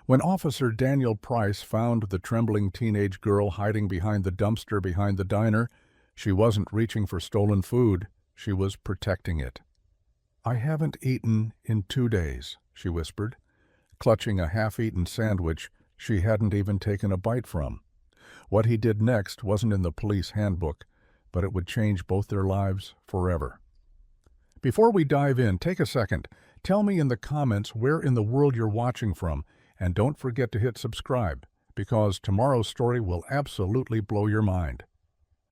When Officer Daniel Price found the trembling teenage girl hiding behind the dumpster behind the diner, she wasn't reaching for stolen food, she was protecting it. "I haven't eaten in 2 days," she whispered, clutching a half-eaten sandwich she hadn't even taken a bite from. What he did next wasn't in the police handbook, but it would change both their lives forever. Before we dive in, take a second. Tell me in the comments where in the world you're watching from, and don't forget to hit subscribe, because tomorrow's story will absolutely blow your mind.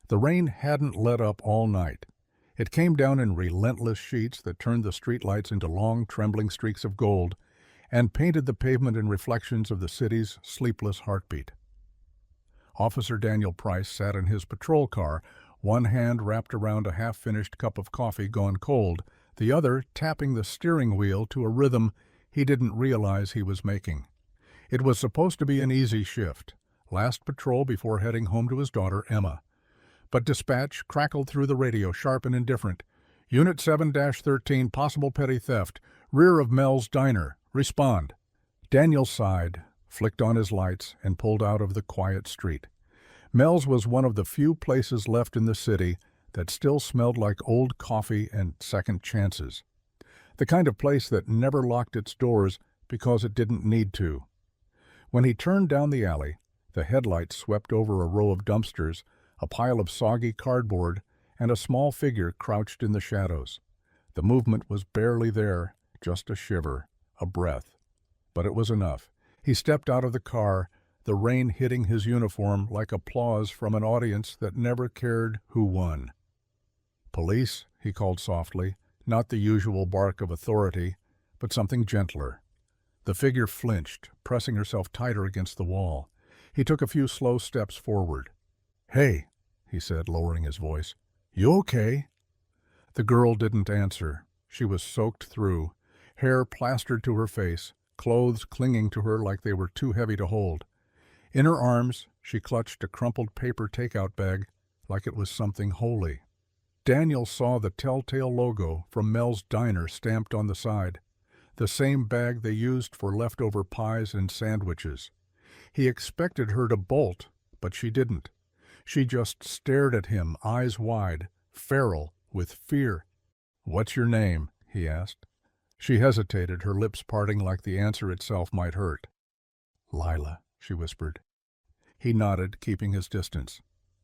The rain hadn't let up all night. It came down in relentless sheets that turned the streetlights into long, trembling streaks of gold and painted the pavement in reflections of the city's sleepless heartbeat. Officer Daniel Price sat in his patrol car, one hand wrapped around a half-finished cup of coffee gone cold, the other tapping the steering wheel to a rhythm he didn't realize he was making. It was supposed to be an easy shift, last patrol before heading home to his daughter, Emma. But dispatch crackled through the radio, sharp and indifferent. "Unit 7-13, possible petty theft, rear of Mel's Diner. Respond." Daniel sighed, flicked on his lights, and pulled out of the quiet street. Mel's was one of the few places left in the city that still smelled like old coffee and second chances. The kind of place that never locked its doors because it didn't need to. When he turned down the alley, the headlights swept over a row of dumpsters, a pile of soggy cardboard, and a small figure crouched in the shadows. The movement was barely there, just a shiver, a breath. But it was enough. He stepped out of the car, the rain hitting his uniform like applause from an audience that never cared who won. "Police," he called softly, not the usual bark of authority, but something gentler. The figure flinched, pressing herself tighter against the wall. He took a few slow steps forward. "Hey," he said, lowering his voice. "You okay?" The girl didn't answer. She was soaked through, hair plastered to her face, clothes clinging to her like they were too heavy to hold. In her arms, she clutched a crumpled paper takeout bag like it was something holy. Daniel saw the telltale logo from Mel's Diner stamped on the side, the same bag they used for leftover pies and sandwiches. He expected her to bolt, but she didn't. She just stared at him, eyes wide, feral with fear. "What's your name?" he asked. She hesitated, her lips parting like the answer itself might hurt. "Lila," she whispered. He nodded, keeping his distance.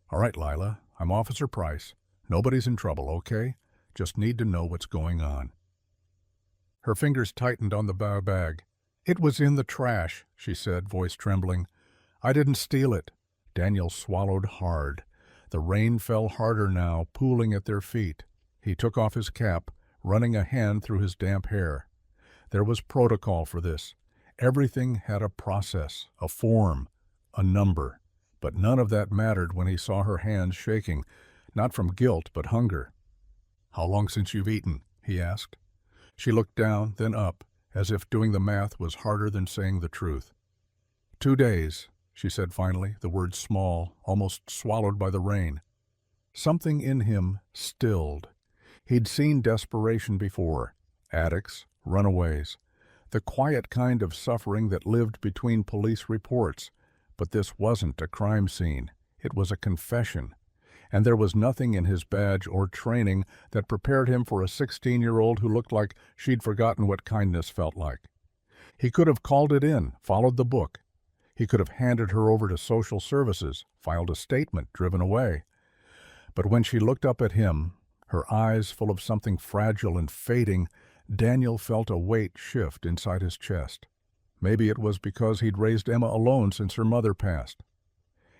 "All right, Lila, I'm Officer Price. Nobody's in trouble, okay? Just need to know what's going on." Her fingers tightened on the bag. "It was in the trash," she said, voice trembling. "I didn't steal it." Daniel swallowed hard. The rain fell harder now, pooling at their feet. He took off his cap, running a hand through his damp hair. There was protocol for this. Everything had a process, a form, a number. But none of that mattered when he saw her hands shaking, not from guilt but hunger. "How long since you've eaten?" he asked. She looked down, then up, as if doing the math was harder than saying the truth. 2 days, she said finally, the words small, almost swallowed by the rain. Something in him stilled. He'd seen desperation before, addicts, runaways, the quiet kind of suffering that lived between police reports. But this wasn't a crime scene. It was a confession. And there was nothing in his badge or training that prepared him for a 16-year-old who looked like she'd forgotten what kindness felt like. He could have called it in, followed the book. He could have handed her over to social services, filed a statement, driven away. But when she looked up at him, her eyes full of something fragile and fading, Daniel felt a weight shift inside his chest. Maybe it was because he'd raised Emma alone since her mother passed.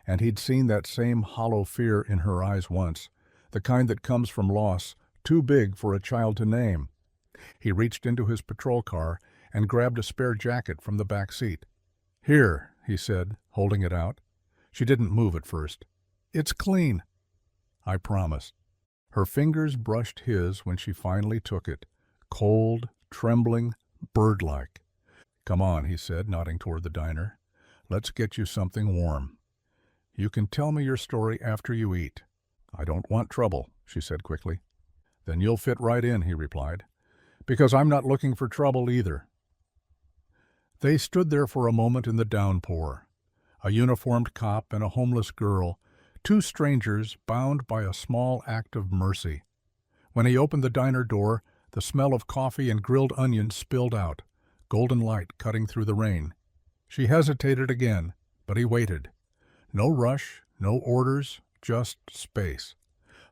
And he'd seen that same hollow fear in her eyes once, the kind that comes from loss, too big for a child to name. He reached into his patrol car and grabbed a spare jacket from the back seat. "Here," he said, holding it out. She didn't move at first. "It's clean." "I promise." Her fingers brushed his when she finally took it, cold, trembling, bird-like. "Come on," he said, nodding toward the diner. "Let's get you something warm. You can tell me your story after you eat." "I don't want trouble," she said quickly. "Then you'll fit right in," he replied. "Because I'm not looking for trouble either." They stood there for a moment in the downpour. A uniformed cop and a homeless girl, two strangers bound by a small act of mercy. When he opened the diner door, the smell of coffee and grilled onions spilled out, golden light cutting through the rain. She hesitated again, but he waited. No rush, no orders, just space.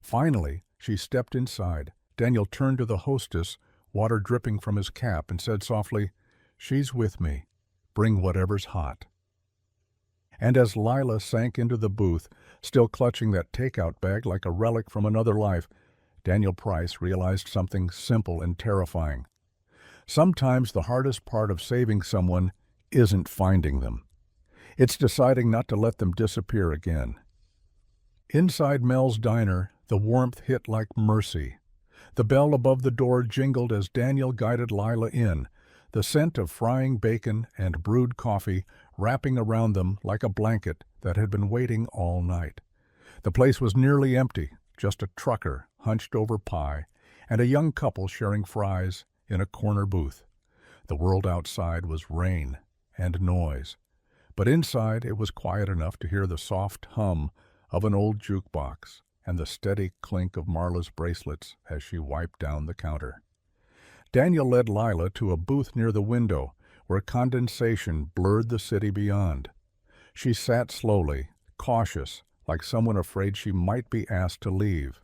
Finally, she stepped inside. Daniel turned to the hostess, water dripping from his cap, and said softly, "She's with me. Bring whatever's hot." And as Lila sank into the booth, still clutching that takeout bag like a relic from another life, Daniel Price realized something simple and terrifying. Sometimes the hardest part of saving someone isn't finding them. It's deciding not to let them disappear again. Inside Mel's diner, the warmth hit like mercy. The bell above the door jingled as Daniel guided Lila in, the scent of frying bacon and brewed coffee wrapping around them like a blanket that had been waiting all night. The place was nearly empty, just a trucker hunched over pie and a young couple sharing fries in a corner booth. The world outside was rain and noise, but inside it was quiet enough to hear the soft hum of an old jukebox and the steady clink of Marla's bracelets as she wiped down the counter. Daniel led Lila to a booth near the window where condensation blurred the city beyond. She sat slowly, cautious, like someone afraid she might be asked to leave.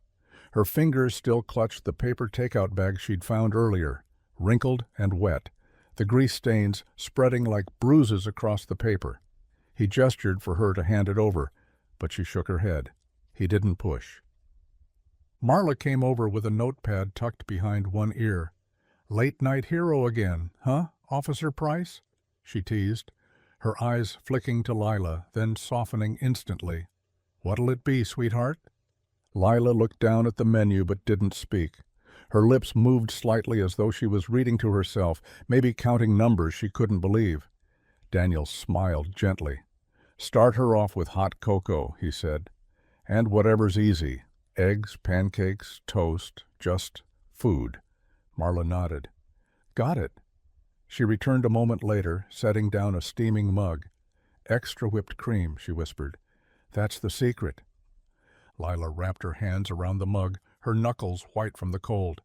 Her fingers still clutched the paper takeout bag she'd found earlier, wrinkled and wet, the grease stains spreading like bruises across the paper. He gestured for her to hand it over, but she shook her head. He didn't push. Marla came over with a notepad tucked behind one ear. "Late-night hero again, huh, Officer Price?" she teased, her eyes flicking to Lila, then softening instantly. "What'll it be, sweetheart?" Lila looked down at the menu but didn't speak. Her lips moved slightly as though she was reading to herself, maybe counting numbers she couldn't believe. Daniel smiled gently. "Start her off with hot cocoa," he said. "And whatever's easy. Eggs, pancakes, toast, just food." Marla nodded. "Got it." She returned a moment later, setting down a steaming mug. "Extra whipped cream," she whispered. "That's the secret." Lila wrapped her hands around the mug, her knuckles white from the cold.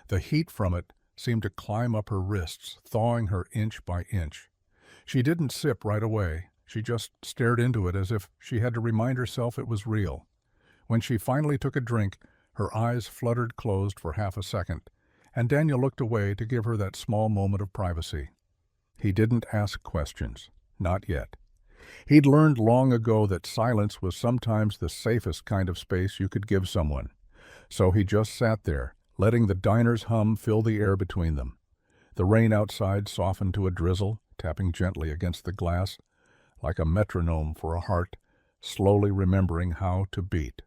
The heat from it seemed to climb up her wrists, thawing her inch by inch. She didn't sip right away. She just stared into it as if she had to remind herself it was real. When she finally took a drink, her eyes fluttered closed for half a second, and Daniel looked away to give her that small moment of privacy. He didn't ask questions. Not yet. He'd learned long ago that silence was sometimes the safest kind of space you could give someone. So he just sat there, letting the diner's hum fill the air between them. The rain outside softened to a drizzle, tapping gently against the glass, like a metronome for a heart, slowly remembering how to beat.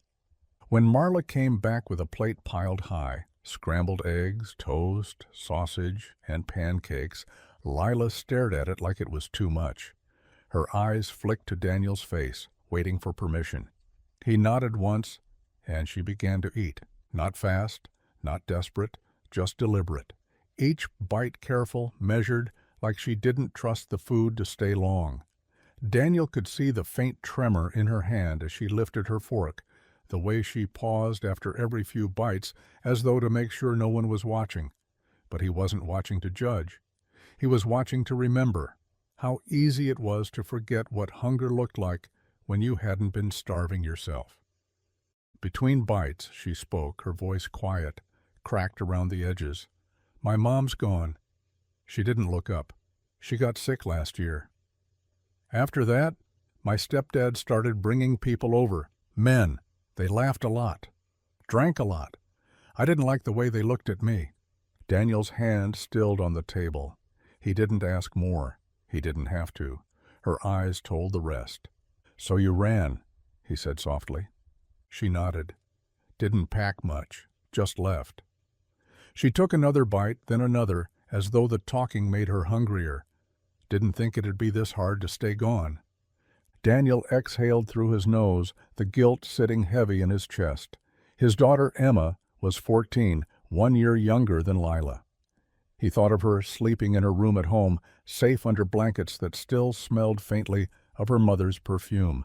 When Marla came back with a plate piled high, scrambled eggs, toast, sausage, and pancakes, Lila stared at it like it was too much. Her eyes flicked to Daniel's face, waiting for permission. He nodded once, and she began to eat. Not fast, not desperate, just deliberate. Each bite careful, measured, like she didn't trust the food to stay long. Daniel could see the faint tremor in her hand as she lifted her fork, the way she paused after every few bites, as though to make sure no one was watching. But he wasn't watching to judge. He was watching to remember how easy it was to forget what hunger looked like when you hadn't been starving yourself. Between bites, she spoke, her voice quiet, cracked around the edges. "My mom's gone." She didn't look up. "She got sick last year. After that, my stepdad started bringing people over, men. They laughed a lot, drank a lot. I didn't like the way they looked at me." Daniel's hand stilled on the table. He didn't ask more. He didn't have to. Her eyes told the rest. "So you ran," he said softly. She nodded. "Didn't pack much, just left." She took another bite, then another, as though the talking made her hungrier. Didn't think it'd be this hard to stay gone. Daniel exhaled through his nose, the guilt sitting heavy in his chest. His daughter Emma was 14, 1 year younger than Lila. He thought of her sleeping in her room at home, safe under blankets that still smelled faintly of her mother's perfume.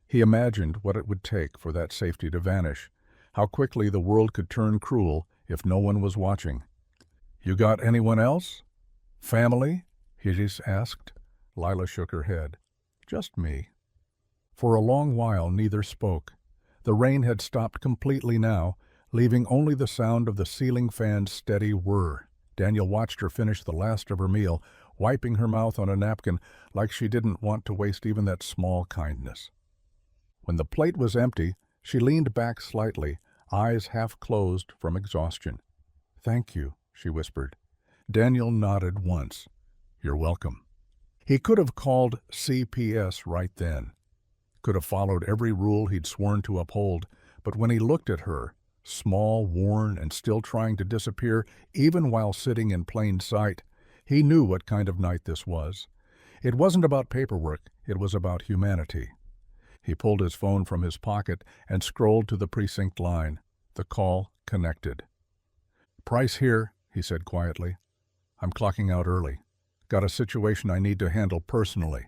He imagined what it would take for that safety to vanish, how quickly the world could turn cruel if no one was watching. "You got anyone else? Family?" he just asked. Lila shook her head. "Just me." For a long while neither spoke. The rain had stopped completely now, leaving only the sound of the ceiling fan's steady whir. Daniel watched her finish the last of her meal, wiping her mouth on a napkin like she didn't want to waste even that small kindness. When the plate was empty, she leaned back slightly, eyes half closed from exhaustion. "Thank you," she whispered. Daniel nodded once. "You're welcome." He could have called CPS right then, could have followed every rule he'd sworn to uphold, but when he looked at her, small, worn, and still trying to disappear even while sitting in plain sight, he knew what kind of night this was. It wasn't about paperwork, it was about humanity. He pulled his phone from his pocket and scrolled to the precinct line. The call connected. "Price here," he said quietly. "I'm clocking out early. Got a situation I need to handle personally."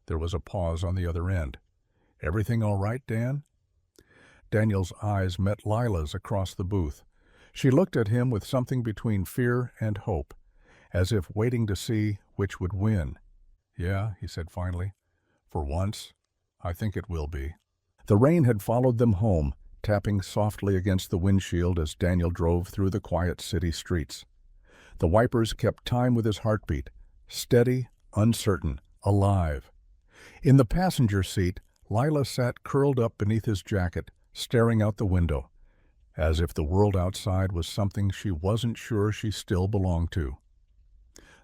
There was a pause on the other end. "Everything all right, Dan?" Daniel's eyes met Lila's across the booth. She looked at him with something between fear and hope, as if waiting to see which would win. "Yeah," he said finally. "For once, I think it will be." The rain had followed them home, tapping softly against the windshield as Daniel drove through the quiet city streets. The wipers kept time with his heartbeat, steady, uncertain, alive. In the passenger seat, Lila sat curled up beneath his jacket, staring out the window, as if the world outside was something she wasn't sure she still belonged to.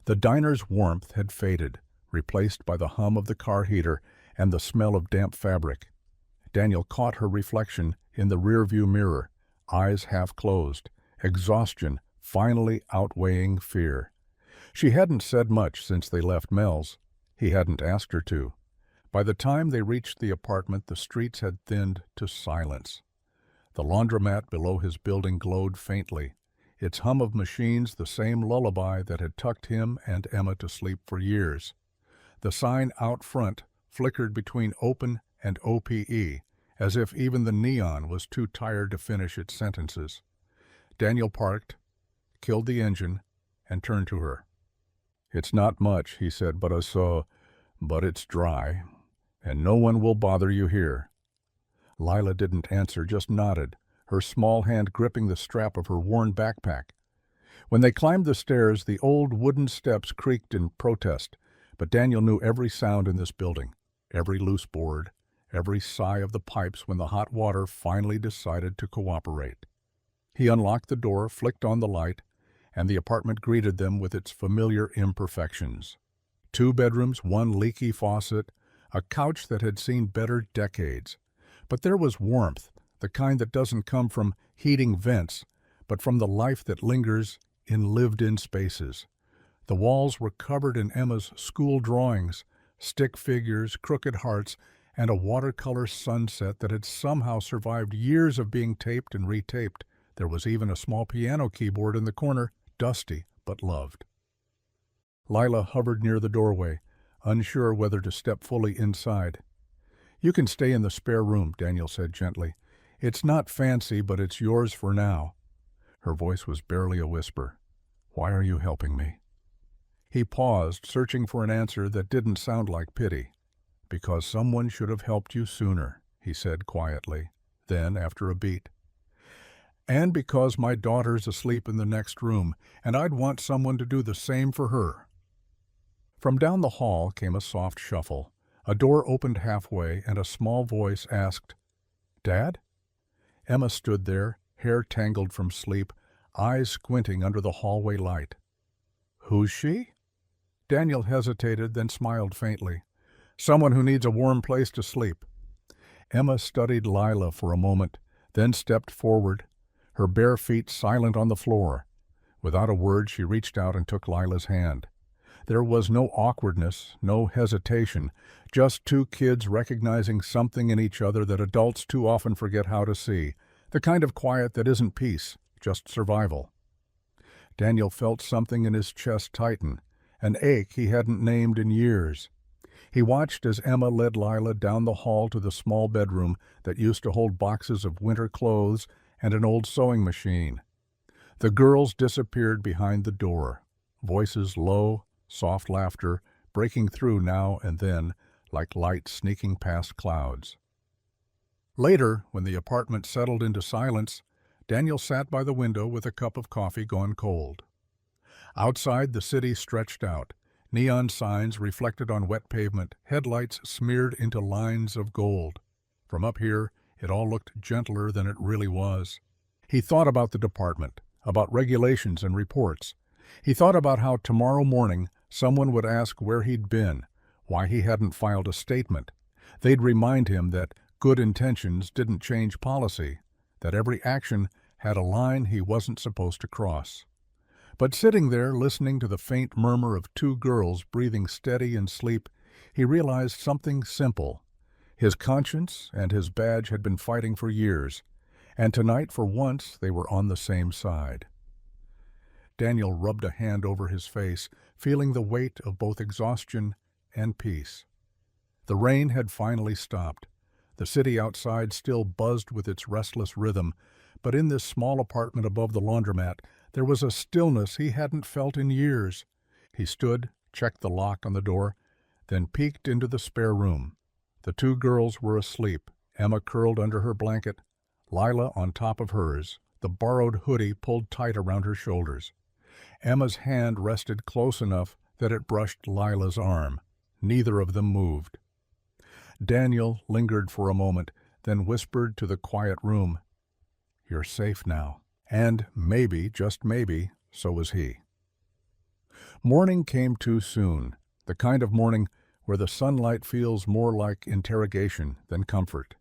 The diner's warmth had faded, replaced by the hum of the car heater and the smell of damp fabric. Daniel caught her reflection in the rearview mirror, eyes half closed, exhaustion finally outweighing fear. She hadn't said much since they left Mel's. He hadn't asked her to. By the time they reached the apartment, the streets had thinned to silence. The laundromat below his building glowed faintly, its hum of machines the same lullaby that had tucked him and Emma to sleep for years. The sign out front flickered between open and OPE, as if even the neon was too tired to finish its sentences. Daniel parked, killed the engine, and turned to her. "It's not much," he said, but it's dry, and no one will bother you here." Lila didn't answer, just nodded, her small hand gripping the strap of her worn backpack. When they climbed the stairs, the old wooden steps creaked in protest, but Daniel knew every sound in this building, every loose board, every sigh of the pipes when the hot water finally decided to cooperate. He unlocked the door, flicked on the light, and the apartment greeted them with its familiar imperfections. 2 bedrooms, 1 leaky faucet, a couch that had seen better decades. But there was warmth, the kind that doesn't come from heating vents, but from the life that lingers in lived-in spaces. The walls were covered in Emma's school drawings, stick figures, crooked hearts, and a watercolor sunset that had somehow survived years of being taped and retaped. There was even a small piano keyboard in the corner, dusty but loved. Lila hovered near the doorway, unsure whether to step fully inside. "You can stay in the spare room," Daniel said gently. "It's not fancy, but it's yours for now." Her voice was barely a whisper. "Why are you helping me?" He paused, searching for an answer that didn't sound like pity. "Because someone should have helped you sooner," he said quietly. Then, after a beat, "And because my daughter's asleep in the next room, and I'd want someone to do the same for her." From down the hall came a soft shuffle. A door opened halfway, and a small voice asked, "Dad?" Emma stood there, hair tangled from sleep, eyes squinting under the hallway light. "Who's she?" Daniel hesitated, then smiled faintly. "Someone who needs a warm place to sleep." Emma studied Lila for a moment, then stepped forward, her bare feet silent on the floor. Without a word, she reached out and took Lila's hand. There was no awkwardness, no hesitation, just 2 kids recognizing something in each other that adults too often forget how to see, the kind of quiet that isn't peace, just survival. Daniel felt something in his chest tighten, an ache he hadn't named in years. He watched as Emma led Lila down the hall to the small bedroom that used to hold boxes of winter clothes and an old sewing machine. The girls disappeared behind the door, voices low, soft laughter breaking through now and then like light sneaking past clouds. Later, when the apartment settled into silence, Daniel sat by the window with a cup of coffee gone cold. Outside, the city stretched out, neon signs reflected on wet pavement, headlights smeared into lines of gold. From up here, it all looked gentler than it really was. He thought about the department, about regulations and reports. He thought about how tomorrow morning someone would ask where he'd been, why he hadn't filed a statement. They'd remind him that good intentions didn't change policy, that every action had a line he wasn't supposed to cross. But sitting there, listening to the faint murmur of two girls breathing steady in sleep, he realized something simple. His conscience and his badge had been fighting for years, and tonight, for once, they were on the same side. Daniel rubbed a hand over his face, feeling the weight of both exhaustion and peace. The rain had finally stopped. The city outside still buzzed with its restless rhythm, but in this small apartment above the laundromat, there was a stillness he hadn't felt in years. He stood, checked the lock on the door, then peeked into the spare room. The two girls were asleep, Emma curled under her blanket, Lila on top of hers, the borrowed hoodie pulled tight around her shoulders. Emma's hand rested close enough that it brushed Lila's arm. Neither of them moved. Daniel lingered for a moment, then whispered to the quiet room, "You're safe now." And maybe, just maybe, so was he. Morning came too soon, the kind of morning where the sunlight feels more like interrogation than comfort.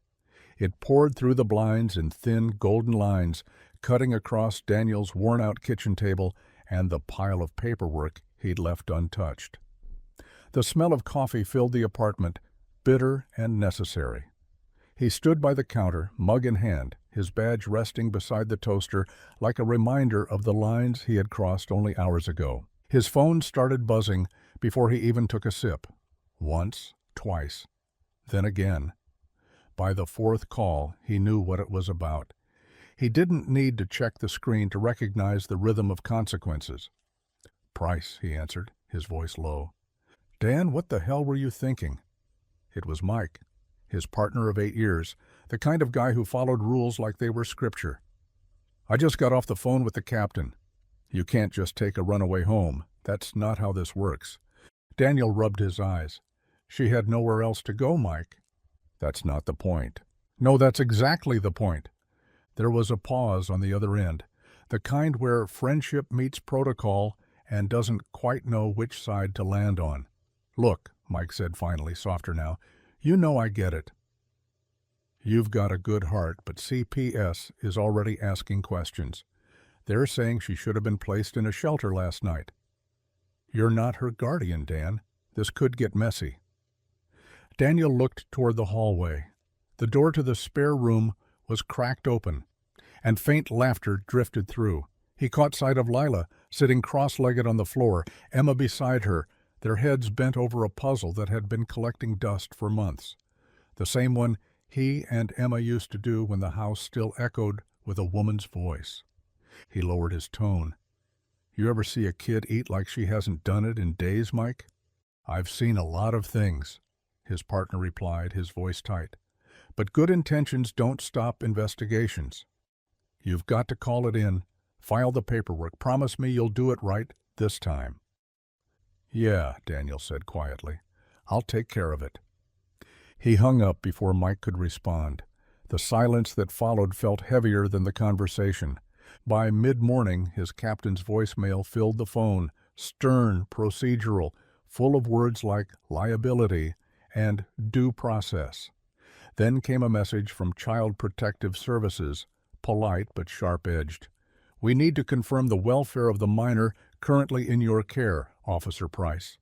It poured through the blinds in thin, golden lines, cutting across Daniel's worn-out kitchen table and the pile of paperwork he'd left untouched. The smell of coffee filled the apartment, bitter and necessary. He stood by the counter, mug in hand, his badge resting beside the toaster like a reminder of the lines he had crossed only hours ago. His phone started buzzing before he even took a sip. Once, twice, then again. By the fourth call, he knew what it was about. He didn't need to check the screen to recognize the rhythm of consequences. "Price," he answered, his voice low. "Dan, what the hell were you thinking?" It was Mike, his partner of 8 years, the kind of guy who followed rules like they were scripture. "I just got off the phone with the captain. You can't just take a runaway home. That's not how this works." Daniel rubbed his eyes. "She had nowhere else to go, Mike." "That's not the point." "No, that's exactly the point." There was a pause on the other end, the kind where friendship meets protocol and doesn't quite know which side to land on. "Look," Mike said finally, softer now, "you know I get it. You've got a good heart, but CPS is already asking questions. They're saying she should have been placed in a shelter last night. You're not her guardian, Dan. This could get messy." Daniel looked toward the hallway. The door to the spare room was cracked open, and faint laughter drifted through. He caught sight of Lila, sitting cross-legged on the floor, Emma beside her, their heads bent over a puzzle that had been collecting dust for months. The same one he and Emma used to do when the house still echoed with a woman's voice. He lowered his tone. "You ever see a kid eat like she hasn't done it in days, Mike?" "I've seen a lot of things," his partner replied, his voice tight. "But good intentions don't stop investigations. You've got to call it in, file the paperwork. Promise me you'll do it right this time." "Yeah," Daniel said quietly. "I'll take care of it." He hung up before Mike could respond. The silence that followed felt heavier than the conversation. By mid-morning, his captain's voicemail filled the phone, stern, procedural, full of words like liability and due process. Then came a message from Child Protective Services, polite but sharp-edged. "We need to confirm the welfare of the minor currently in your care, Officer Price."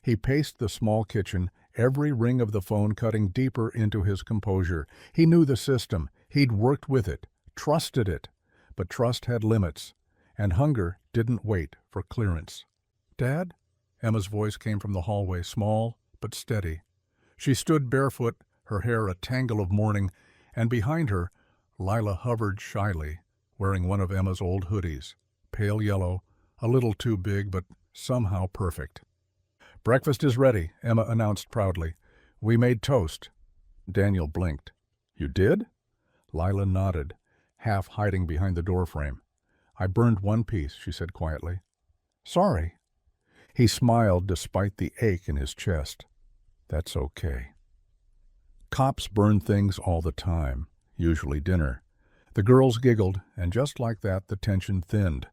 He paced the small kitchen, every ring of the phone cutting deeper into his composure. He knew the system. He'd worked with it, trusted it. But trust had limits, and hunger didn't wait for clearance. "Dad?" Emma's voice came from the hallway, small but steady. She stood barefoot, her hair a tangle of mourning, and behind her, Lila hovered shyly, wearing one of Emma's old hoodies, pale yellow, a little too big but somehow perfect. "Breakfast is ready," Emma announced proudly. "We made toast." Daniel blinked. "You did?" Lila nodded, half hiding behind the doorframe. "I burned one piece," she said quietly. "Sorry." He smiled despite the ache in his chest. "That's okay." Cops burn things all the time, usually dinner. The girls giggled, and just like that the tension thinned.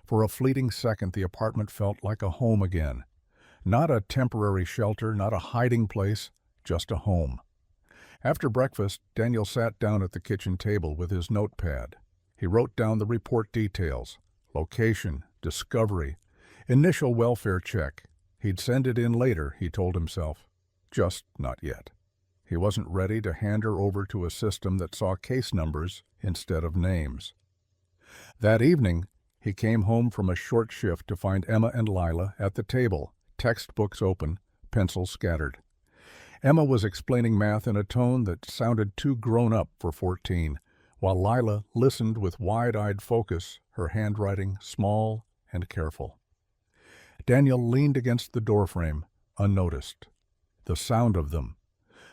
For a fleeting second the apartment felt like a home again. Not a temporary shelter, not a hiding place, just a home. After breakfast, Daniel sat down at the kitchen table with his notepad. He wrote down the report details: location, discovery, initial welfare check. He'd send it in later, he told himself. Just not yet. He wasn't ready to hand her over to a system that saw case numbers instead of names. That evening, he came home from a short shift to find Emma and Lila at the table, textbooks open, pencils scattered. Emma was explaining math in a tone that sounded too grown up for 14, while Lila listened with wide-eyed focus, her handwriting small and careful. Daniel leaned against the doorframe, unnoticed. The sound of them,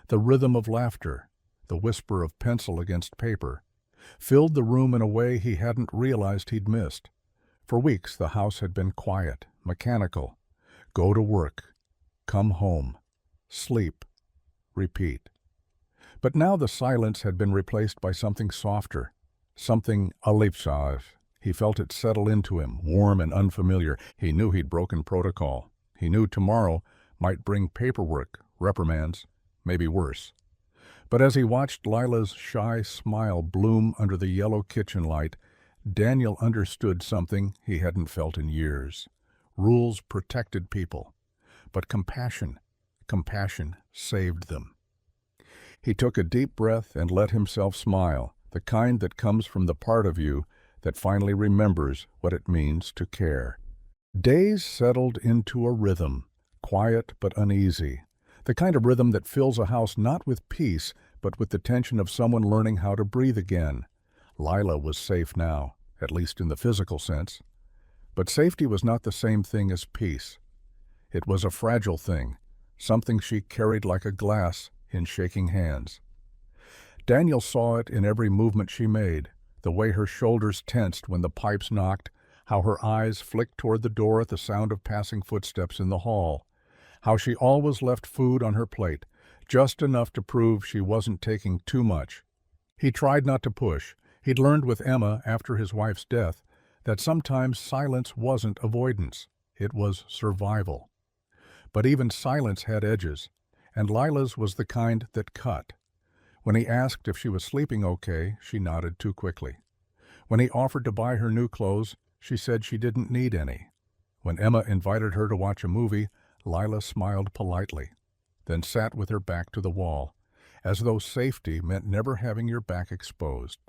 the rhythm of laughter, the whisper of pencil against paper, filled the room in a way he hadn't realized he'd missed. For weeks the house had been quiet, mechanical. Go to work, come home, sleep, repeat. But now the silence had been replaced by something softer, something alipsav. He felt it settle into him, warm and unfamiliar. He knew he'd broken protocol. He knew tomorrow might bring paperwork, reprimands, maybe worse. But as he watched Lila's shy smile bloom under the yellow kitchen light, Daniel understood something he hadn't felt in years. Rules protected people, but compassion saved them. He took a deep breath and let himself smile, the kind that comes from the part of you that finally remembers what it means to care. Days settled into a rhythm, quiet but uneasy, the kind of rhythm that fills a house not with peace, but with the tension of someone learning how to breathe again. Lila was safe now, at least in the physical sense. But safety was not the same thing as peace. It was a fragile thing, something she carried like a glass in shaking hands. Daniel saw it in every movement she made, the way her shoulders tensed when the pipes knocked, how her eyes flicked toward the door at the sound of passing footsteps in the hall, how she always left food on her plate, just enough to prove she wasn't taking too much. He tried not to push. He'd learned with Emma after his wife's death that sometimes silence wasn't avoidance, it was survival. But even silence had edges, and Lila's was the kind that cut. When he asked if she was sleeping okay, she nodded too quickly. When he offered to buy her new clothes, she said she didn't need any. When Emma invited her to watch a movie, Lila smiled politely, then sat with her back to the wall, as though safety meant never having your back exposed.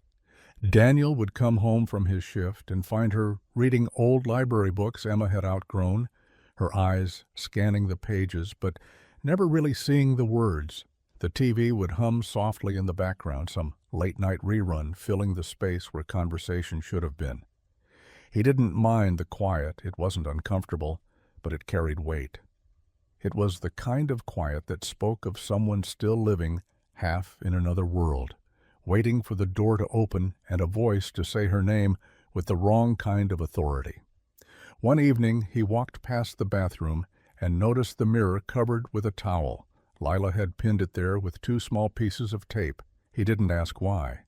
Daniel would come home from his shift and find her reading old library books Emma had outgrown, her eyes scanning the pages, but never really seeing the words. The TV would hum softly in the background, some late-night rerun filling the space where conversation should have been. He didn't mind the quiet, it wasn't uncomfortable, but it carried weight. It was the kind of quiet that spoke of someone still living half in another world, waiting for the door to open and a voice to say her name with the wrong kind of authority. One evening he walked past the bathroom and noticed the mirror covered with a towel. Lila had pinned it there with 2 small pieces of tape. He didn't ask why.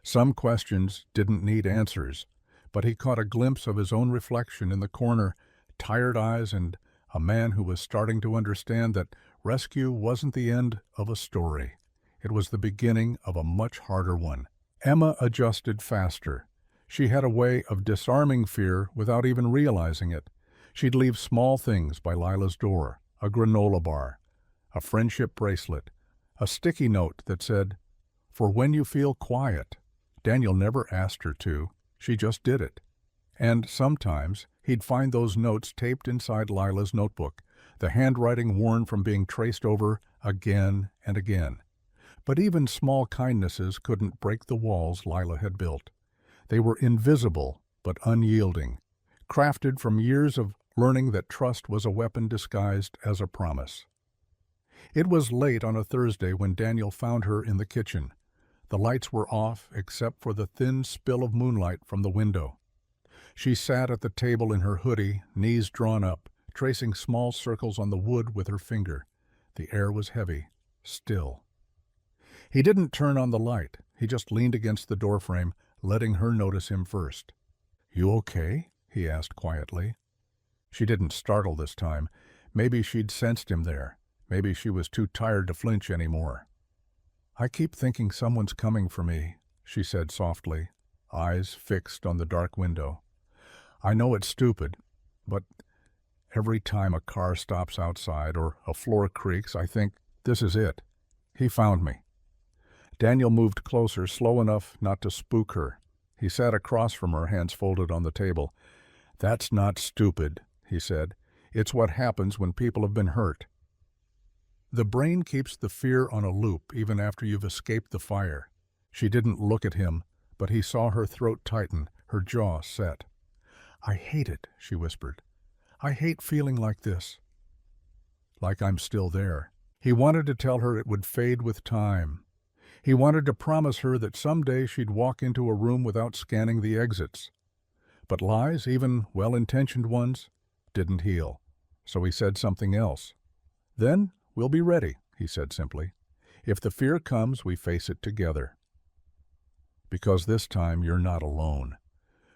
Some questions didn't need answers, but he caught a glimpse of his own reflection in the corner, tired eyes, and a man who was starting to understand that rescue wasn't the end of a story. It was the beginning of a much harder one. Emma adjusted faster. She had a way of disarming fear without even realizing it. She'd leave small things by Lila's door, a granola bar, a friendship bracelet, a sticky note that said, "For when you feel quiet." Daniel never asked her to. She just did it. And sometimes He'd find those notes taped inside Lila's notebook, the handwriting worn from being traced over again and again. But even small kindnesses couldn't break the walls Lila had built. They were invisible but unyielding, crafted from years of learning that trust was a weapon disguised as a promise. It was late on a Thursday when Daniel found her in the kitchen. The lights were off except for the thin spill of moonlight from the window. She sat at the table in her hoodie, knees drawn up, tracing small circles on the wood with her finger. The air was heavy, still. He didn't turn on the light. He just leaned against the doorframe, letting her notice him first. "You okay?" he asked quietly. She didn't startle this time. Maybe she'd sensed him there. Maybe she was too tired to flinch anymore. "I keep thinking someone's coming for me," she said softly, eyes fixed on the dark window. "I know it's stupid, but every time a car stops outside or a floor creaks, I think, this is it. He found me." Daniel moved closer, slow enough not to spook her. He sat across from her, hands folded on the table. "That's not stupid," he said. "It's what happens when people have been hurt. The brain keeps the fear on a loop even after you've escaped the fire." She didn't look at him, but he saw her throat tighten, her jaw set. "I hate it," she whispered. "I hate feeling like this." Like I'm still there. He wanted to tell her it would fade with time. He wanted to promise her that someday she'd walk into a room without scanning the exits. But lies, even well-intentioned ones, didn't heal. So he said something else. "Then we'll be ready," he said simply. "If the fear comes, we face it together. Because this time you're not alone."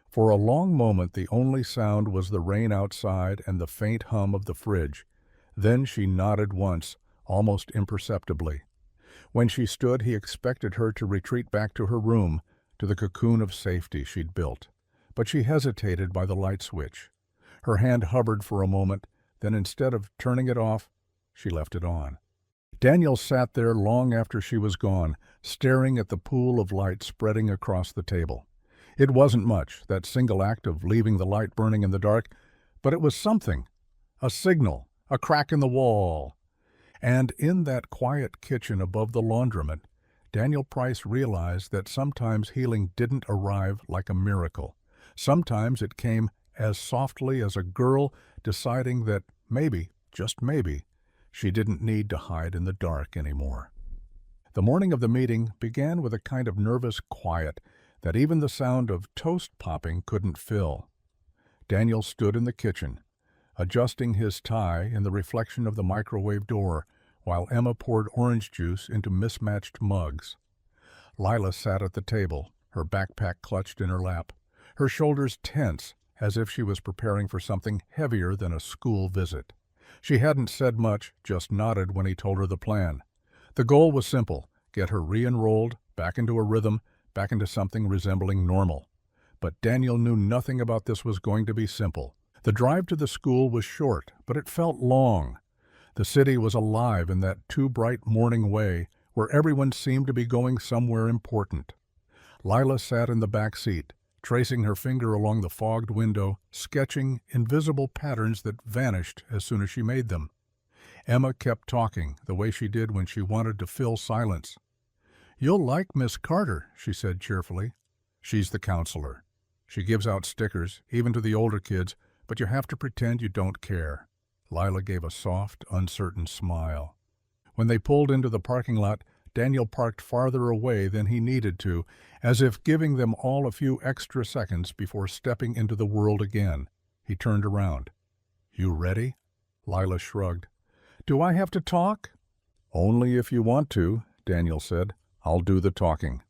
For a long moment the only sound was the rain outside and the faint hum of the fridge. Then she nodded once, almost imperceptibly. When she stood, he expected her to retreat back to her room, to the cocoon of safety she'd built. But she hesitated by the light switch. Her hand hovered for a moment, then instead of turning it off, she left it on. Daniel sat there long after she was gone, staring at the pool of light spreading across the table. It wasn't much, that single act of leaving the light burning in the dark, but it was something. A signal, a crack in the wall. And in that quiet kitchen above the laundromat, Daniel Price realized that sometimes healing didn't arrive like a miracle. Sometimes it came as softly as a girl deciding that maybe, just maybe, she didn't need to hide in the dark anymore. The morning of the meeting began with a kind of nervous quiet that even the sound of toast popping couldn't fill. Daniel stood in the kitchen, adjusting his tie in the reflection of the microwave door, while Emma poured orange juice into mismatched mugs. Lila sat at the table, her backpack clutched in her lap, her shoulders tense as if she was preparing for something heavier than a school visit. She hadn't said much, just nodded when he told her the plan. The goal was simple: get her re-enrolled, back into a rhythm, back into something resembling normal. But Daniel knew nothing about this was going to be simple. The drive to the school was short, but it felt long. The city was alive in that too-bright morning way where everyone seemed to be going somewhere important. Lila sat in the back seat, tracing her finger along the fogged window, sketching invisible patterns that vanished as soon as she made them. Emma kept talking, the way she did when she wanted to fill silence. "You'll like Miss Carter," she said cheerfully. "She's the counselor. She gives out stickers, even to the older kids, but you have to pretend you don't care." Lila gave a soft, uncertain smile. When they pulled into the parking lot, Daniel parked farther away than he needed to, as if giving them all a few extra seconds before stepping into the world again. He turned around. "You ready?" Lila shrugged. "Do I have to talk?" "Only if you want to," Daniel said. "I'll do the talking."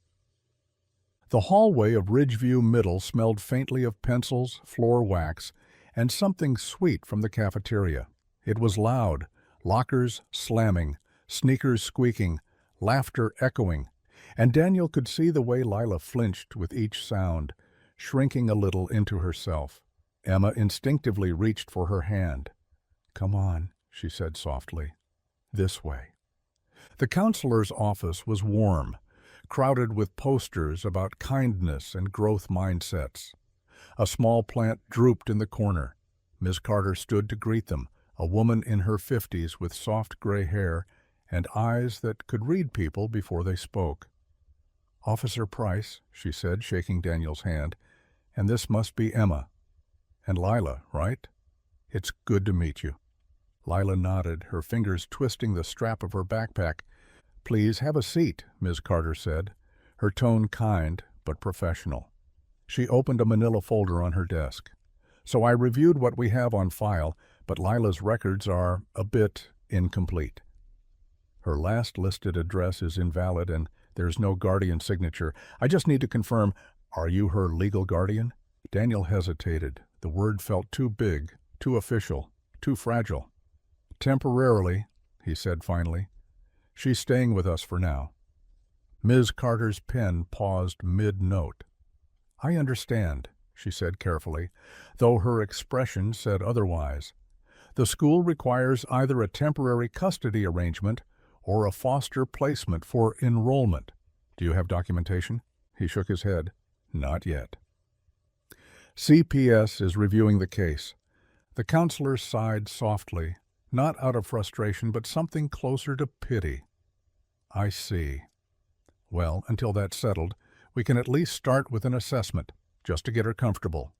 The hallway of Ridgeview Middle smelled faintly of pencils, floor wax, and something sweet from the cafeteria. It was loud, lockers slamming, sneakers squeaking, laughter echoing, and Daniel could see the way Lila flinched with each sound, shrinking a little into herself. Emma instinctively reached for her hand. "Come on," she said softly. "This way." The counselor's office was warm, crowded with posters about kindness and growth mindsets. A small plant drooped in the corner. Miss Carter stood to greet them, a woman in her 50s with soft gray hair and eyes that could read people before they spoke. "Officer Price," she said, shaking Daniel's hand, "and this must be Emma. And Lila, right? It's good to meet you." Lila nodded, her fingers twisting the strap of her backpack. "Please have a seat," Ms. Carter said, her tone kind but professional. She opened a manila folder on her desk. "So I reviewed what we have on file, but Lila's records are a bit incomplete. Her last listed address is invalid and there's no guardian signature. I just need to confirm, are you her legal guardian?" Daniel hesitated. The word felt too big, too official, too fragile. "Temporarily," he said finally. "She's staying with us for now." Ms. Carter's pen paused mid-note. "I understand," she said carefully, though her expression said otherwise. "The school requires either a temporary custody arrangement or a foster placement for enrollment. Do you have documentation?" He shook his head. "Not yet." CPS is reviewing the case. The counselor sighed softly, not out of frustration, but something closer to pity. "I see. Well, until that's settled, we can at least start with an assessment, just to get her comfortable."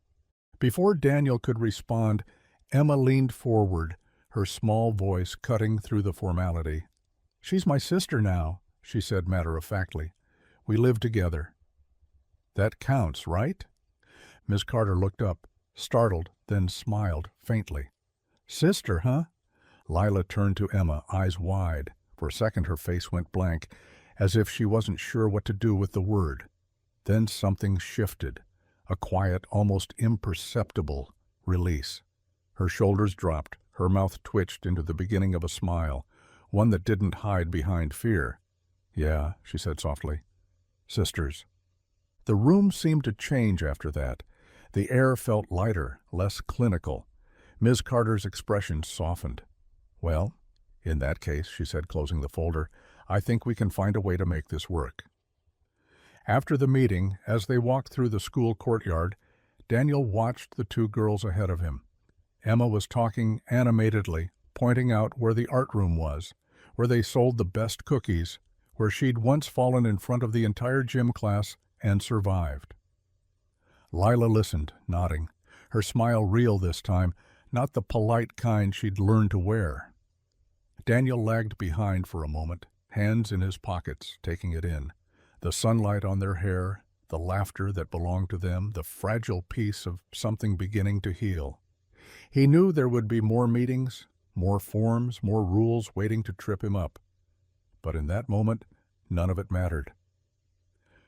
Before Daniel could respond, Emma leaned forward, her small voice cutting through the formality. "She's my sister now," she said matter-of-factly. "We live together." "That counts, right?" Miss Carter looked up, startled, then smiled faintly. "Sister, huh?" Lila turned to Emma, eyes wide. For a second her face went blank, as if she wasn't sure what to do with the word. Then something shifted, a quiet, almost imperceptible release. Her shoulders dropped, her mouth twitched into the beginning of a smile, one that didn't hide behind fear. "Yeah," she said softly. "Sisters." The room seemed to change after that. The air felt lighter, less clinical. Ms. Carter's expression softened. "Well, in that case," she said, closing the folder, "I think we can find a way to make this work." After the meeting, as they walked through the school courtyard, Daniel watched the two girls ahead of him. Emma was talking animatedly, pointing out where the art room was, where they sold the best cookies, where she'd once fallen in front of the entire gym class and survived. Lila listened, nodding, her smile real this time, not the polite kind she'd learned to wear. Daniel lagged behind for a moment, hands in his pockets, taking it in. The sunlight on their hair, the laughter that belonged to them, the fragile piece of something beginning to heal. He knew there would be more meetings, more forms, more rules waiting to trip him up. But in that moment, none of it mattered.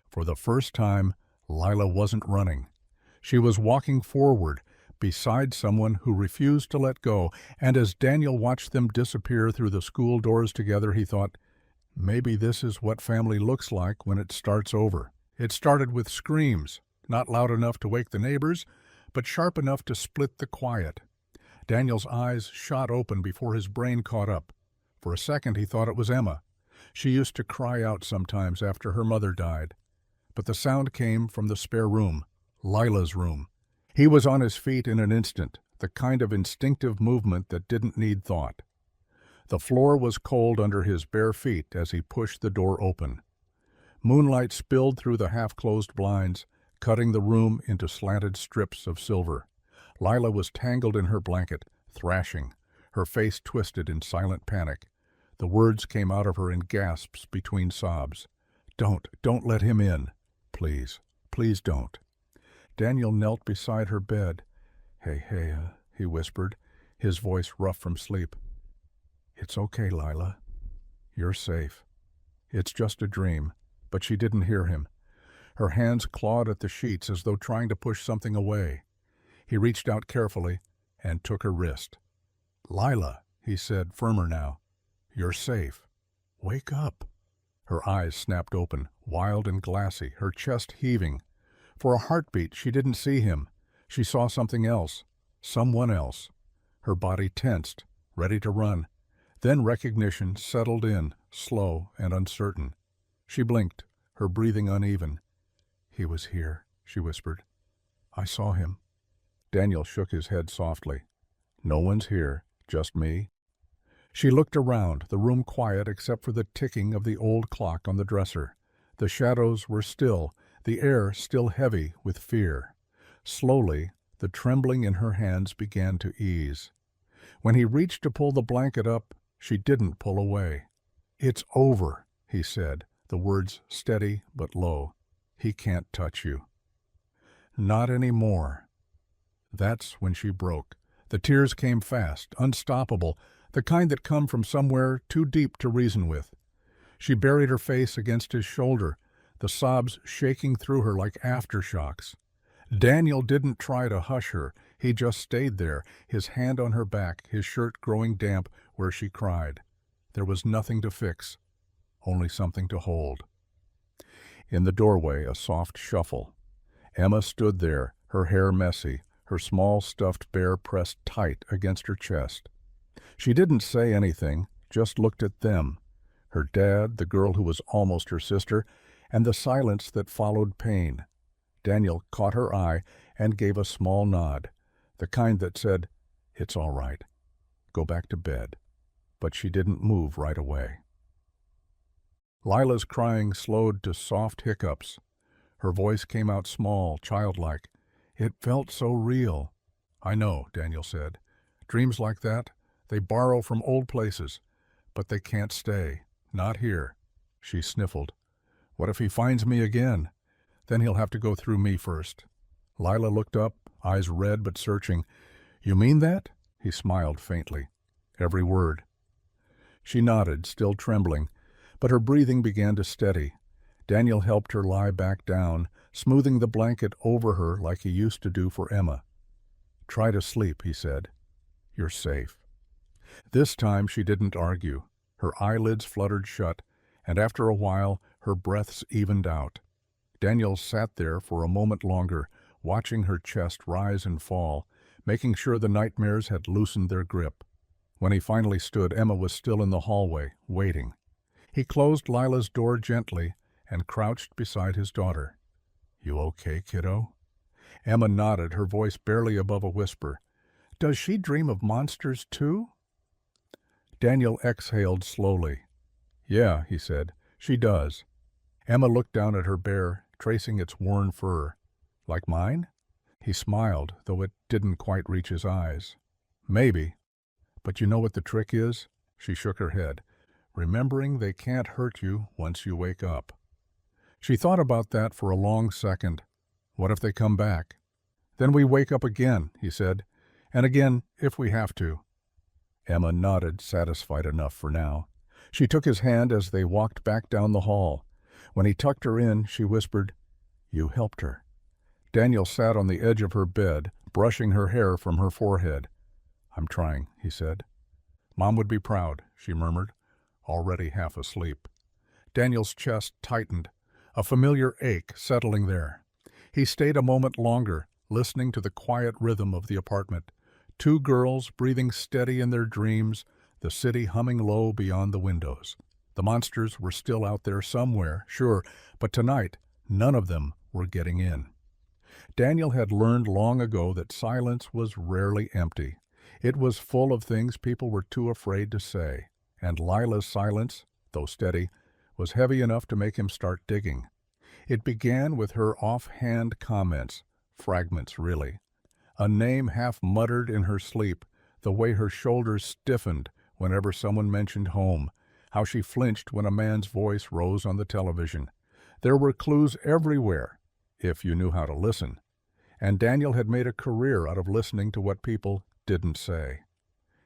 For the first time, Lila wasn't running. She was walking forward, beside someone who refused to let go, and as Daniel watched them disappear through the school doors together, he thought, maybe this is what family looks like when it starts over. It started with screams, not loud enough to wake the neighbors, but sharp enough to split the quiet. Daniel's eyes shot open before his brain caught up. For a second he thought it was Emma. She used to cry out sometimes after her mother died. But the sound came from the spare room, Lila's room. He was on his feet in an instant, the kind of instinctive movement that didn't need thought. The floor was cold under his bare feet as he pushed the door open. Moonlight spilled through the half-closed blinds, cutting the room into slanted strips of silver. Lila was tangled in her blanket, thrashing, her face twisted in silent panic. The words came out of her in gasps between sobs. Don't let him in. Please, please don't." Daniel knelt beside her bed. Hey, he whispered, his voice rough from sleep. "It's okay, Lila. You're safe. It's just a dream." But she didn't hear him. Her hands clawed at the sheets as though trying to push something away. He reached out carefully and took her wrist. "Lila," he said, firmer now. "You're safe. Wake up." Her eyes snapped open, wild and glassy, her chest heaving. For a heartbeat, she didn't see him. She saw something else, someone else. Her body tensed, ready to run. Then recognition settled in, slow and uncertain. She blinked, her breathing uneven. "He was here," she whispered. I saw him. Daniel shook his head softly. No one's here, just me. She looked around, the room quiet except for the ticking of the old clock on the dresser. The shadows were still, the air still heavy with fear. Slowly, the trembling in her hands began to ease. When he reached to pull the blanket up, she didn't pull away. "It's over," he said, the words steady but low. "He can't touch you." "Not anymore." That's when she broke. The tears came fast, unstoppable, the kind that come from somewhere too deep to reason with. She buried her face against his shoulder, the sobs shaking through her like aftershocks. Daniel didn't try to hush her. He just stayed there, his hand on her back, his shirt growing damp where she cried. There was nothing to fix, only something to hold. In the doorway, a soft shuffle. Emma stood there, her hair messy, her small stuffed bear pressed tight against her chest. She didn't say anything, just looked at them. Her dad, the girl who was almost her sister, and the silence that followed pain. Daniel caught her eye and gave a small nod, the kind that said, "It's all right. Go back to bed." But she didn't move right away. Lila's crying slowed to soft hiccups. Her voice came out small, childlike. It felt so real. "I know," Daniel said. "Dreams like that, they borrow from old places, but they can't stay. Not here." She sniffled. "What if he finds me again? Then he'll have to go through me first." Lila looked up, eyes red but searching. "You mean that?" He smiled faintly. "Every word." She nodded, still trembling, but her breathing began to steady. Daniel helped her lie back down, smoothing the blanket over her like he used to do for Emma. "Try to sleep," he said. "You're safe." This time she didn't argue. Her eyelids fluttered shut, and after a while her breaths evened out. Daniel sat there for a moment longer, watching her chest rise and fall, making sure the nightmares had loosened their grip. When he finally stood, Emma was still in the hallway, waiting. He closed Lila's door gently and crouched beside his daughter. "You okay, kiddo?" Emma nodded, her voice barely above a whisper. "Does she dream of monsters too?" Daniel exhaled slowly. "Yeah," he said, "she does." Emma looked down at her bear, tracing its worn fur. "Like mine?" He smiled, though it didn't quite reach his eyes. "Maybe. But you know what the trick is?" She shook her head. "Remembering they can't hurt you once you wake up." She thought about that for a long second. What if they come back? "Then we wake up again," he said. "And again, if we have to." Emma nodded, satisfied enough for now. She took his hand as they walked back down the hall. When he tucked her in, she whispered, "You helped her." Daniel sat on the edge of her bed, brushing her hair from her forehead. "I'm trying," he said. "Mom would be proud," she murmured, already half asleep. Daniel's chest tightened, a familiar ache settling there. He stayed a moment longer, listening to the quiet rhythm of the apartment. Two girls breathing steady in their dreams, the city humming low beyond the windows. The monsters were still out there somewhere, sure, but tonight none of them were getting in. Daniel had learned long ago that silence was rarely empty. It was full of things people were too afraid to say, and Lila's silence, though steady, was heavy enough to make him start digging. It began with her offhand comments, fragments really. A name half muttered in her sleep, the way her shoulders stiffened whenever someone mentioned home, how she flinched when a man's voice rose on the television. There were clues everywhere, if you knew how to listen. And Daniel had made a career out of listening to what people didn't say.